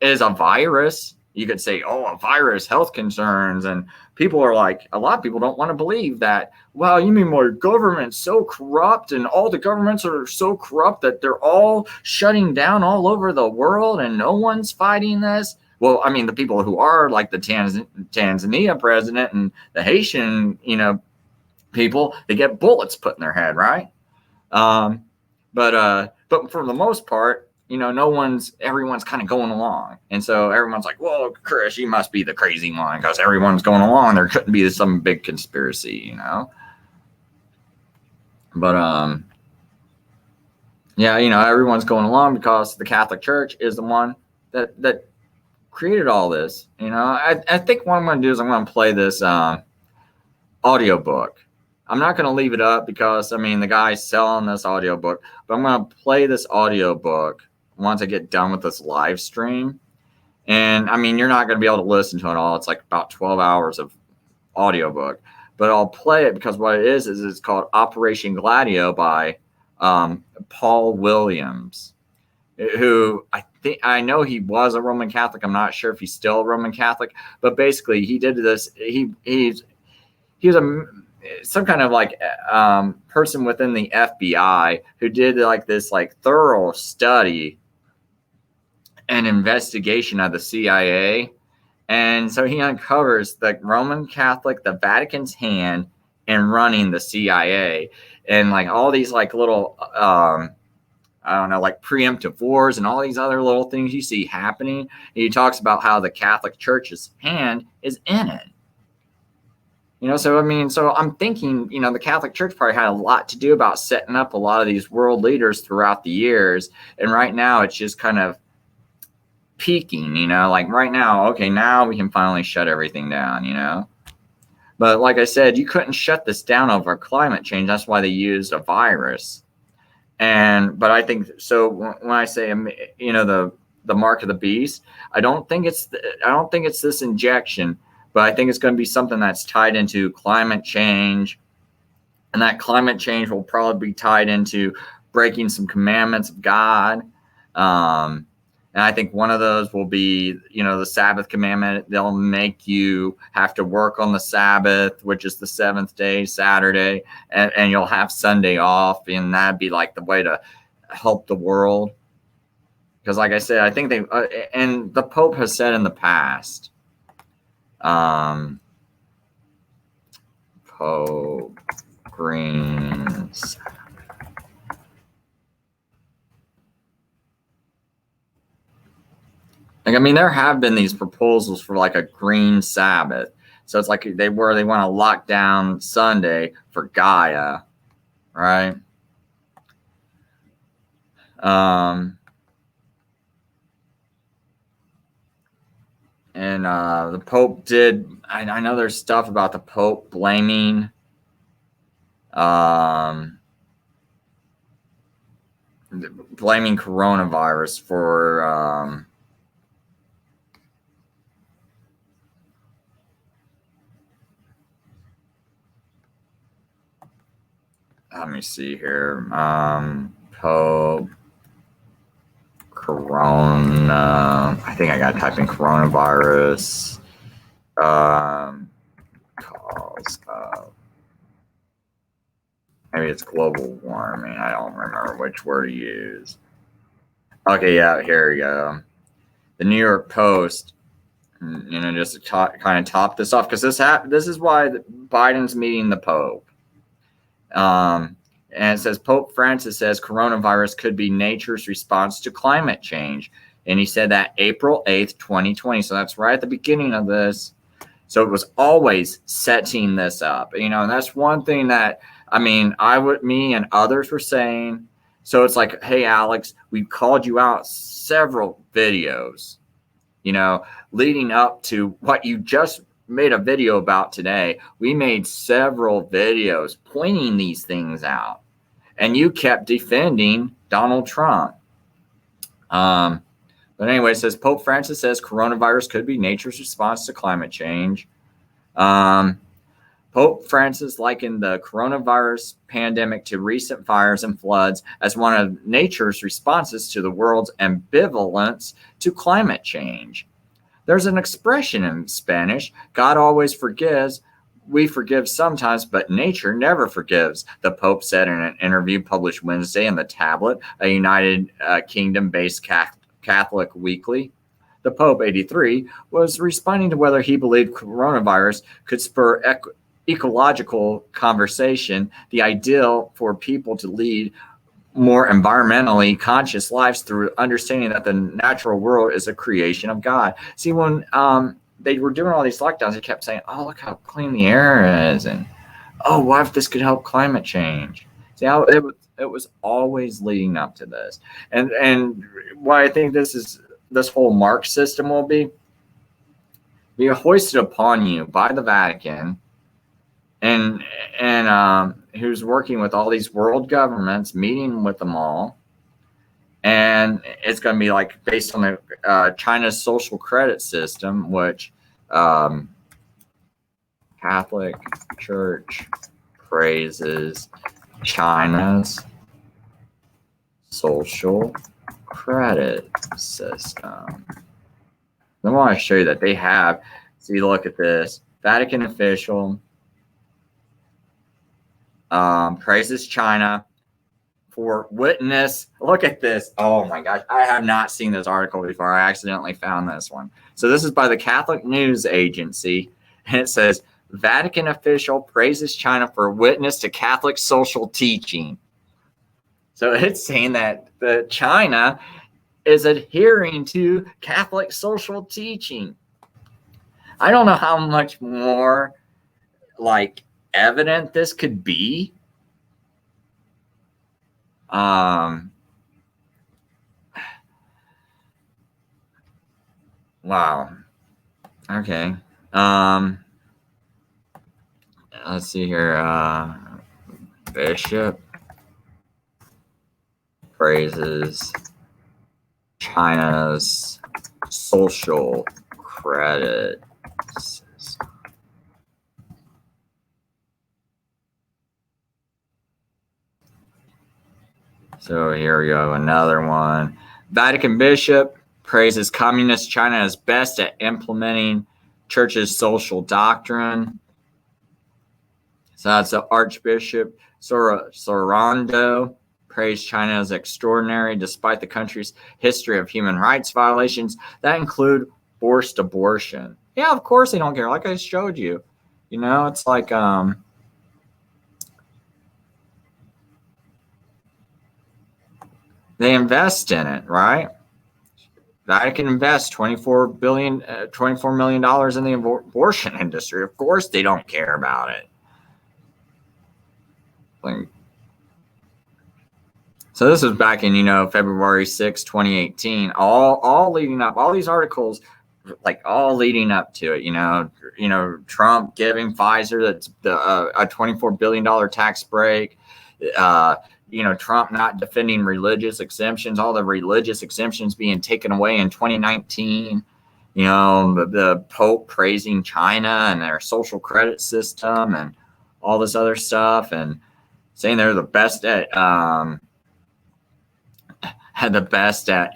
is a virus. You could say, a virus, health concerns. And people are like, a lot of people don't want to believe that. Well, you mean my government's so corrupt and all the governments are so corrupt that they're all shutting down all over the world and no one's fighting this? Well, I mean, the people who are like the Tanzania president and the Haitian, people, they get bullets put in their head, right? But for the most part, everyone's kind of going along. And so everyone's like, well, Chris, you must be the crazy one because everyone's going along. There couldn't be some big conspiracy, But, everyone's going along because the Catholic Church is the one that created all this. I think what I'm going to do is I'm going to play this audiobook. I'm not going to leave it up because, the guy's selling this audiobook, but I'm going to play this audiobook once I get done with this live stream. And, you're not going to be able to listen to it all. It's like about 12 hours of audiobook. But I'll play it because what it is it's called Operation Gladio by Paul Williams, who I know he was a Roman Catholic. I'm not sure if he's still a Roman Catholic. But basically, he did this. He was some kind of person within the FBI who did this thorough study and investigation of the CIA. And so he uncovers the Roman Catholic, the Vatican's hand in running the CIA and all these little, preemptive wars and all these other little things you see happening. He talks about how the Catholic Church's hand is in it. So I'm thinking, the Catholic Church probably had a lot to do about setting up a lot of these world leaders throughout the years. And right now it's just kind of peaking, right now, okay, now we can finally shut everything down, But like I said, you couldn't shut this down over climate change. That's why they used a virus. But I think, so when I say, the mark of the beast, I don't think it's this injection. But I think it's going to be something that's tied into climate change. And that climate change will probably be tied into breaking some commandments of God. And I think one of those will be, the Sabbath commandment. They'll make you have to work on the Sabbath, which is the seventh day, Saturday. And you'll have Sunday off. And that'd be the way to help the world. Because like I said, I think and the Pope has said in the past, Pope Greens. There have been these proposals for a green Sabbath. So it's they want to lock down Sunday for Gaia, right? And the Pope did. I know there's stuff about the Pope blaming coronavirus for let me see here. Pope Corona. I think I got to type in coronavirus. Cause maybe it's global warming. I don't remember which word to use. Okay, yeah, here we go. The New York Post, just to kind of top this off, because this is why Biden's meeting the Pope. And it says Pope Francis says coronavirus could be nature's response to climate change. And he said that April 8th, 2020. So that's right at the beginning of this. So it was always setting this up, and that's one thing that, me and others were saying. So it's like, hey, Alex, we called you out several videos, leading up to what you just made a video about today. We made several videos pointing these things out, and you kept defending Donald Trump. But anyway, it says Pope Francis says coronavirus could be nature's response to climate change. Pope Francis likened the coronavirus pandemic to recent fires and floods as one of nature's responses to the world's ambivalence to climate change. There's an expression in Spanish, God always forgives. We forgive sometimes, but nature never forgives, the Pope said in an interview published Wednesday in The Tablet, a United Kingdom-based Catholic weekly. The Pope, 83, was responding to whether he believed coronavirus could spur ecological conversation, the ideal for people to lead more environmentally conscious lives through understanding that the natural world is a creation of God. See, when they were doing all these lockdowns, they kept saying, oh, look how clean the air is, and oh, what if this could help climate change? See how it was always leading up to this. And why I think this whole mark system will be hoisted upon you by the Vatican, and who's working with all these world governments, meeting with them all. And it's going to be like based on the China's social credit system, which Catholic Church praises China's social credit system. I want to show you that they have. See, look at this. Vatican official praises China for witness. Look at this. Oh my gosh. I have not seen this article before. I accidentally found this one. So this is by the Catholic News Agency. And it says, Vatican official praises China for witness to Catholic social teaching. So it's saying that China is adhering to Catholic social teaching. I don't know how much more evident this could be. Wow. Okay. Let's see here. Bishop praises China's social credit system. So here we go, another one. Vatican bishop praises communist China as best at implementing church's social doctrine. So that's the Archbishop Sorondo praised China as extraordinary despite the country's history of human rights violations that include forced abortion. Yeah, of course they don't care. Like I showed you. It's like they invest in it, right? Vatican invests $24 million in the abortion industry. Of course they don't care about it. So this was back in, February 6, 2018, all leading up, all these articles, all leading up to it, Trump giving Pfizer that's a $24 billion tax break, Trump not defending religious exemptions, all the religious exemptions being taken away in 2019, the Pope praising China and their social credit system and all this other stuff, and saying they're the best at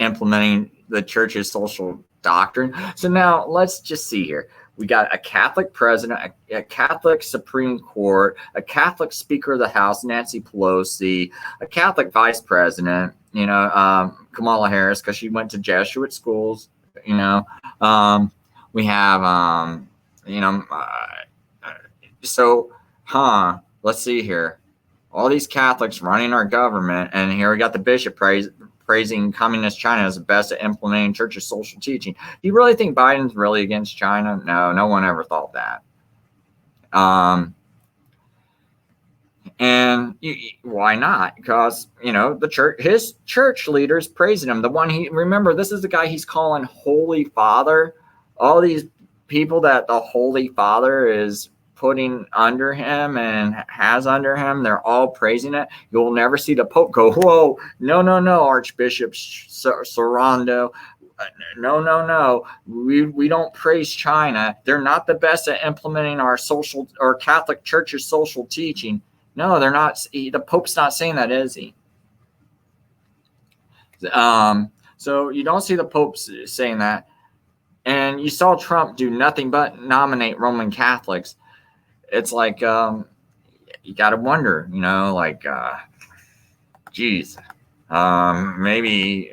implementing the church's social doctrine. So now let's just see here. We got a Catholic president, a Catholic Supreme Court, a Catholic Speaker of the House, Nancy Pelosi, a Catholic Vice President, Kamala Harris, because she went to Jesuit schools, we have, let's see here. All these Catholics running our government, and here we got the bishop praising communist China as the best at implementing church's social teaching. Do you really think Biden's really against China? No one ever thought that. Why not? Because, his church leaders praising him. Remember, this is the guy he's calling Holy Father. All these people that the Holy Father is putting under him and has under him, they're all praising it. You'll never see the Pope go, whoa, no, Archbishop Sorondo. No. We don't praise China. They're not the best at implementing our Catholic Church's social teaching. No, they're not. The Pope's not saying that, is he? So you don't see the Pope saying that. And you saw Trump do nothing but nominate Roman Catholics. It's like, you got to wonder, geez, maybe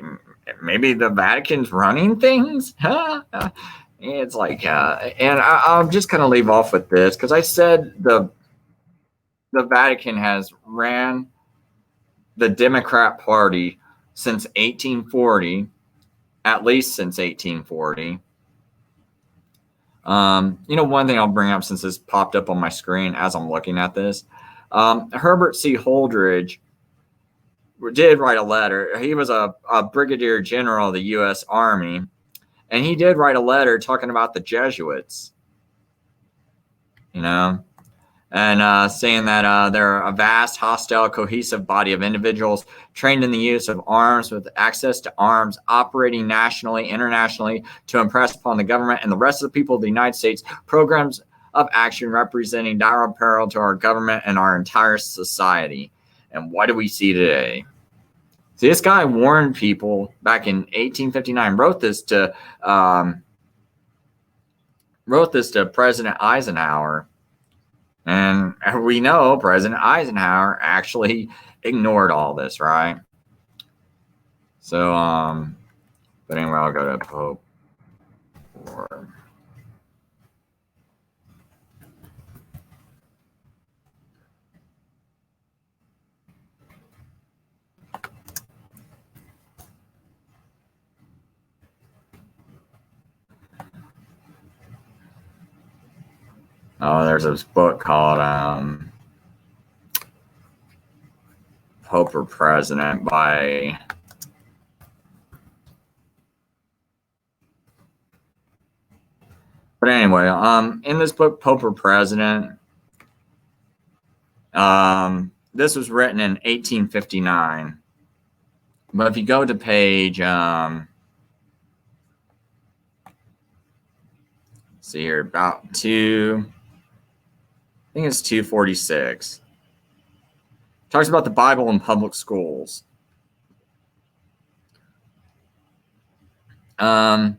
the Vatican's running things. It's like, and I'm just going to leave off with this because I said the Vatican has ran the Democrat Party since 1840, at least since 1840. One thing I'll bring up since this popped up on my screen as I'm looking at this, Herbert C. Holdridge did write a letter. He was a brigadier general of the U.S. Army, and he did write a letter talking about the Jesuits, and saying that they're a vast, hostile, cohesive body of individuals trained in the use of arms with access to arms, operating nationally, internationally to impress upon the government and the rest of the people of the United States programs of action representing direct peril to our government and our entire society. And what do we see today? See, this guy warned people back in 1859, wrote this to President Eisenhower. And we know President Eisenhower actually ignored all this, right? So, but anyway, I'll go to Pope. There's this book called Pope or President by But anyway, in this book, Pope or President, this was written in 1859. But if you go to page, see here, about I think it's 246. Talks about the Bible in public schools. And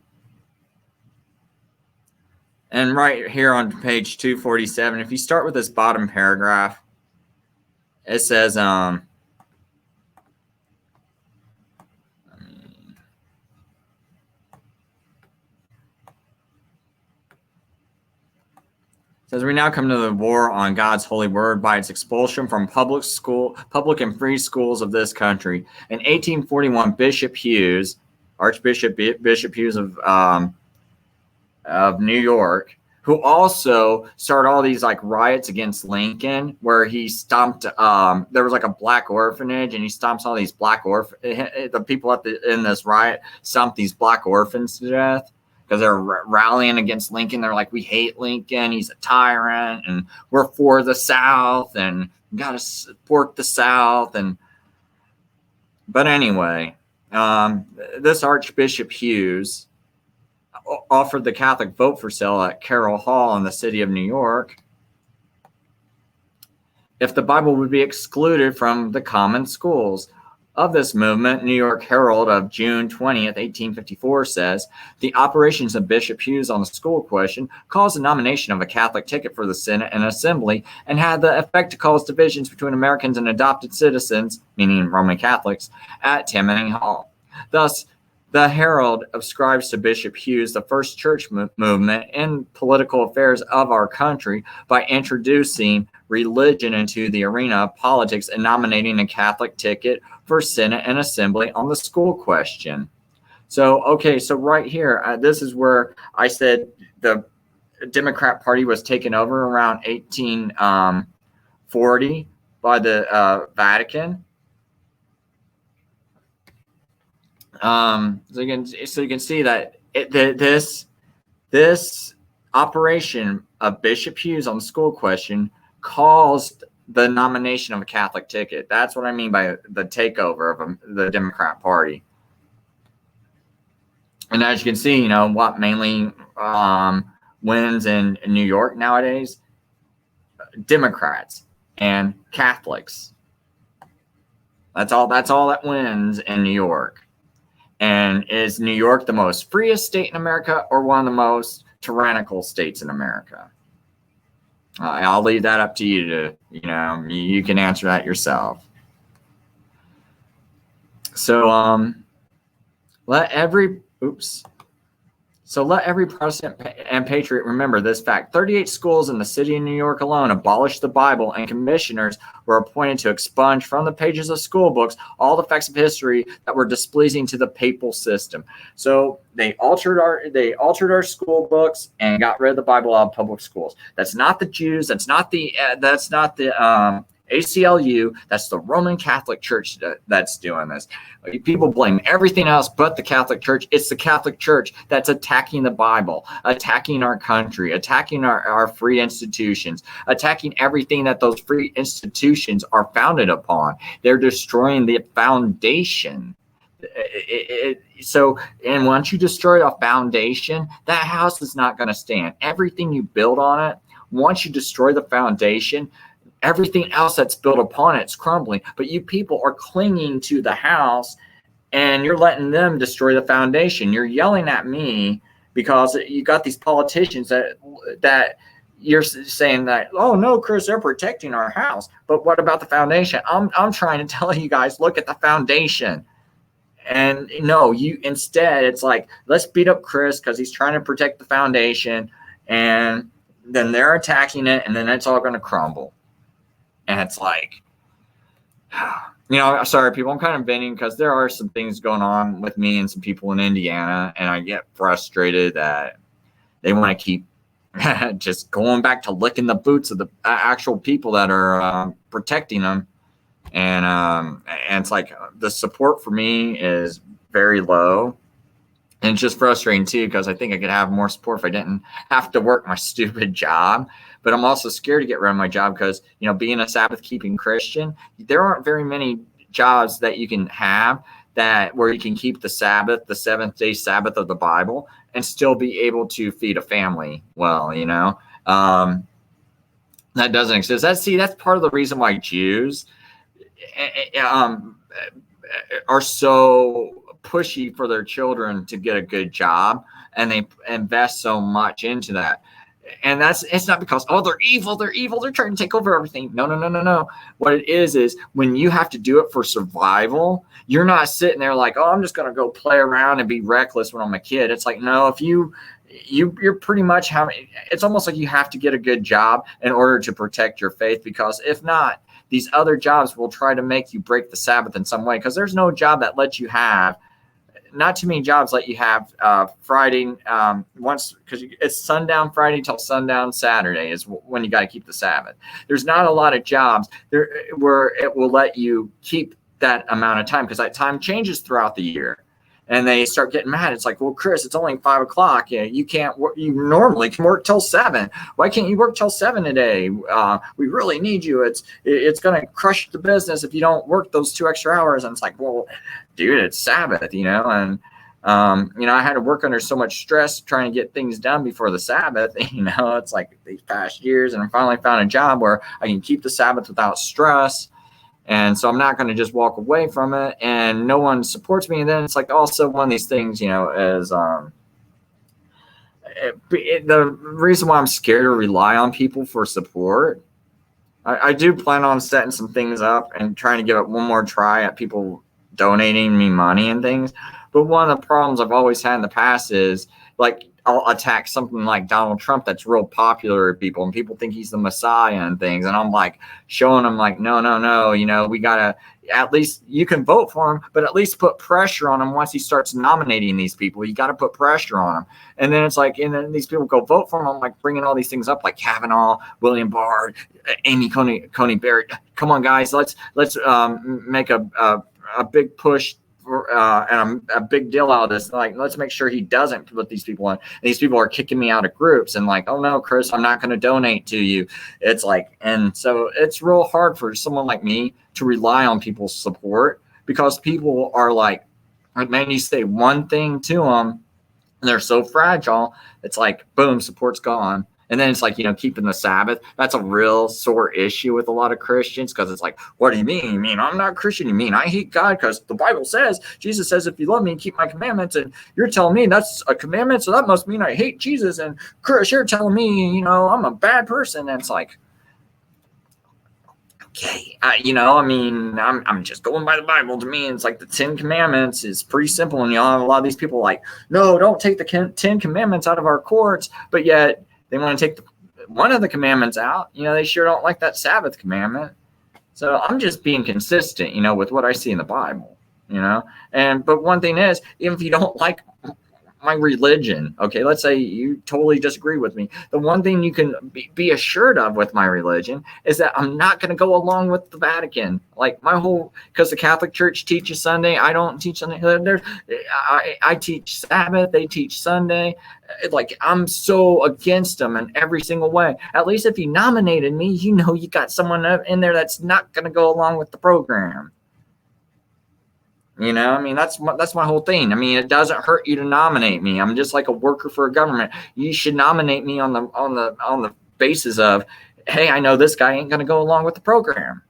right here on page 247, if you start with this bottom paragraph, it says, says, we now come to the war on God's holy word by its expulsion from public and free schools of this country. In 1841, Bishop Hughes, Archbishop Bishop Hughes of New York, who also started all these like riots against Lincoln, where he stomped. There was like a black orphanage, and he stomps all these the people in this riot stomped these black orphans to death. Because they're rallying against Lincoln. They're like, we hate Lincoln. He's a tyrant. And we're for the South. And we got to support the South. But anyway, this Archbishop Hughes offered the Catholic vote for sale at Carroll Hall in the city of New York if the Bible would be excluded from the common schools. of this movement, New York Herald of June 20th, 1854 says, the operations of Bishop Hughes on the school question caused the nomination of a Catholic ticket for the Senate and Assembly and had the effect to cause divisions between Americans and adopted citizens, meaning Roman Catholics, at Tammany Hall. Thus, the Herald ascribes to Bishop Hughes the first church movement in political affairs of our country by introducing religion into the arena of politics and nominating a Catholic ticket for Senate and Assembly on the school question. So, okay, so right here, this is where I said the Democrat Party was taken over around 1840 by the Vatican. So you can see that this operation of Bishop Hughes on the school question caused the nomination of a Catholic ticket. That's what I mean by the takeover of the Democrat Party. And as you can see, what mainly wins in New York nowadays? Democrats and Catholics. That's all that wins in New York. And is New York the most freest state in America or one of the most tyrannical states in America? I'll leave that up to you to, you can answer that yourself. So let every Protestant and patriot remember this fact. 38 schools in the city of New York alone abolished the Bible, and commissioners were appointed to expunge from the pages of school books all the facts of history that were displeasing to the papal system. So they altered our school books and got rid of the Bible out of public schools. That's not the Jews. That's not the ACLU. That's the Roman Catholic Church that's doing this. People blame everything else but the Catholic Church. It's the Catholic Church that's attacking the Bible, attacking our country, attacking our free institutions, attacking everything that those free institutions are founded upon. They're destroying the foundation. And once you destroy a foundation, that house is not going to stand. Everything you build on it, once you destroy the foundation, everything else that's built upon it's crumbling. But you people are clinging to the house and you're letting them destroy the foundation. You're yelling at me because you got these politicians that you're saying that, oh no, Chris, they're protecting our house. But what about the foundation? I'm trying to tell you guys, look at the foundation. And no, instead it's like, let's beat up Chris because he's trying to protect the foundation, and then they're attacking it, and then it's all going to crumble. And it's like, sorry, people, I'm kind of venting because there are some things going on with me and some people in Indiana, and I get frustrated that they want to keep just going back to licking the boots of the actual people that are protecting them. And it's like the support for me is very low. And it's just frustrating too, because I think I could have more support if I didn't have to work my stupid job. But I'm also scared to get rid of my job because, being a Sabbath keeping Christian, there aren't very many jobs that you can have where you can keep the Sabbath, the 7th-day Sabbath of the Bible, and still be able to feed a family well, that doesn't exist. That's part of the reason why Jews are so pushy for their children to get a good job, and they invest so much into that. And it's not because, oh, they're evil, they're trying to take over everything. No. What it is when you have to do it for survival, you're not sitting there like, oh, I'm just going to go play around and be reckless when I'm a kid. It's like, no, if you're pretty much it's almost like you have to get a good job in order to protect your faith, because if not, these other jobs will try to make you break the Sabbath in some way, because there's no job that lets you have, not too many jobs let you have Friday once, because it's sundown Friday till sundown Saturday is when you got to keep the Sabbath. There's not a lot of jobs there where it will let you keep that amount of time, because that time changes throughout the year. And they start getting mad. It's like, well, Chris, it's only 5 o'clock. You can't work. You normally can work till 7. Why can't you work till 7 today? We really need you. It's going to crush the business if you don't work those 2 extra hours. And it's like, well, dude, it's Sabbath, and I had to work under so much stress trying to get things done before the Sabbath. It's like these past years, and I finally found a job where I can keep the Sabbath without stress. And so I'm not going to just walk away from it, and no one supports me. And then it's like also one of these things, is the reason why I'm scared to rely on people for support. I do plan on setting some things up and trying to give it one more try at people donating me money and things. But one of the problems I've always had in the past is like I'll attack something like Donald Trump that's real popular with people, and people think he's the Messiah and things. And I'm like showing them like, no, we gotta, at least you can vote for him, but at least put pressure on him once he starts nominating these people. You got to put pressure on him. And then it's like, and then these people go vote for him. I'm like bringing all these things up like Kavanaugh, William Barr, Amy Coney Barrett. Come on, guys, let's make a big push and a big deal out of this. Like, let's make sure he doesn't put these people on. And these people are kicking me out of groups and like, oh no, Chris, I'm not going to donate to you. It's like, and so it's real hard for someone like me to rely on people's support, because people are like, man, you say one thing to them and they're so fragile. It's like, boom, support's gone. And then it's like, keeping the Sabbath. That's a real sore issue with a lot of Christians, because it's like, what do you mean? You mean I'm not Christian? You mean I hate God? Because the Bible says, Jesus says, if you love me, keep my commandments. And you're telling me that's a commandment, so that must mean I hate Jesus. And Chris, you're telling me, I'm a bad person. And it's like, okay, I'm just going by the Bible. To me, it's like the 10 Commandments is pretty simple. And have a lot of these people like, no, don't take the 10 Commandments out of our courts. But yet they want to take one of the commandments out. They sure don't like that Sabbath commandment. So I'm just being consistent, with what I see in the Bible, but one thing is, even if you don't like my religion, okay, let's say you totally disagree with me, the one thing you can be assured of with my religion is that I'm not going to go along with the Vatican. Like because the Catholic Church teaches Sunday, I don't teach Sunday. I teach Sabbath, they teach Sunday. Like, I'm so against them in every single way. At least if you nominated me, you got someone in there that's not going to go along with the program. That's my whole thing. It doesn't hurt you to nominate me. I'm just like a worker for a government. You should nominate me on the basis of, hey, I know this guy ain't going to go along with the program.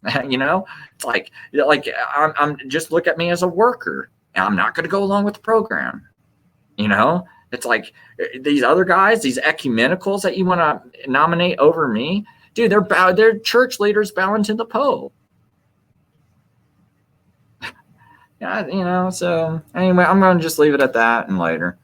It's like I'm just look at me as a worker. I'm not going to go along with the program. It's like these other guys, these ecumenicals that you want to nominate over me, dude, they're church leaders bowing to the Pope. Yeah, so anyway, I'm going to just leave it at that and later.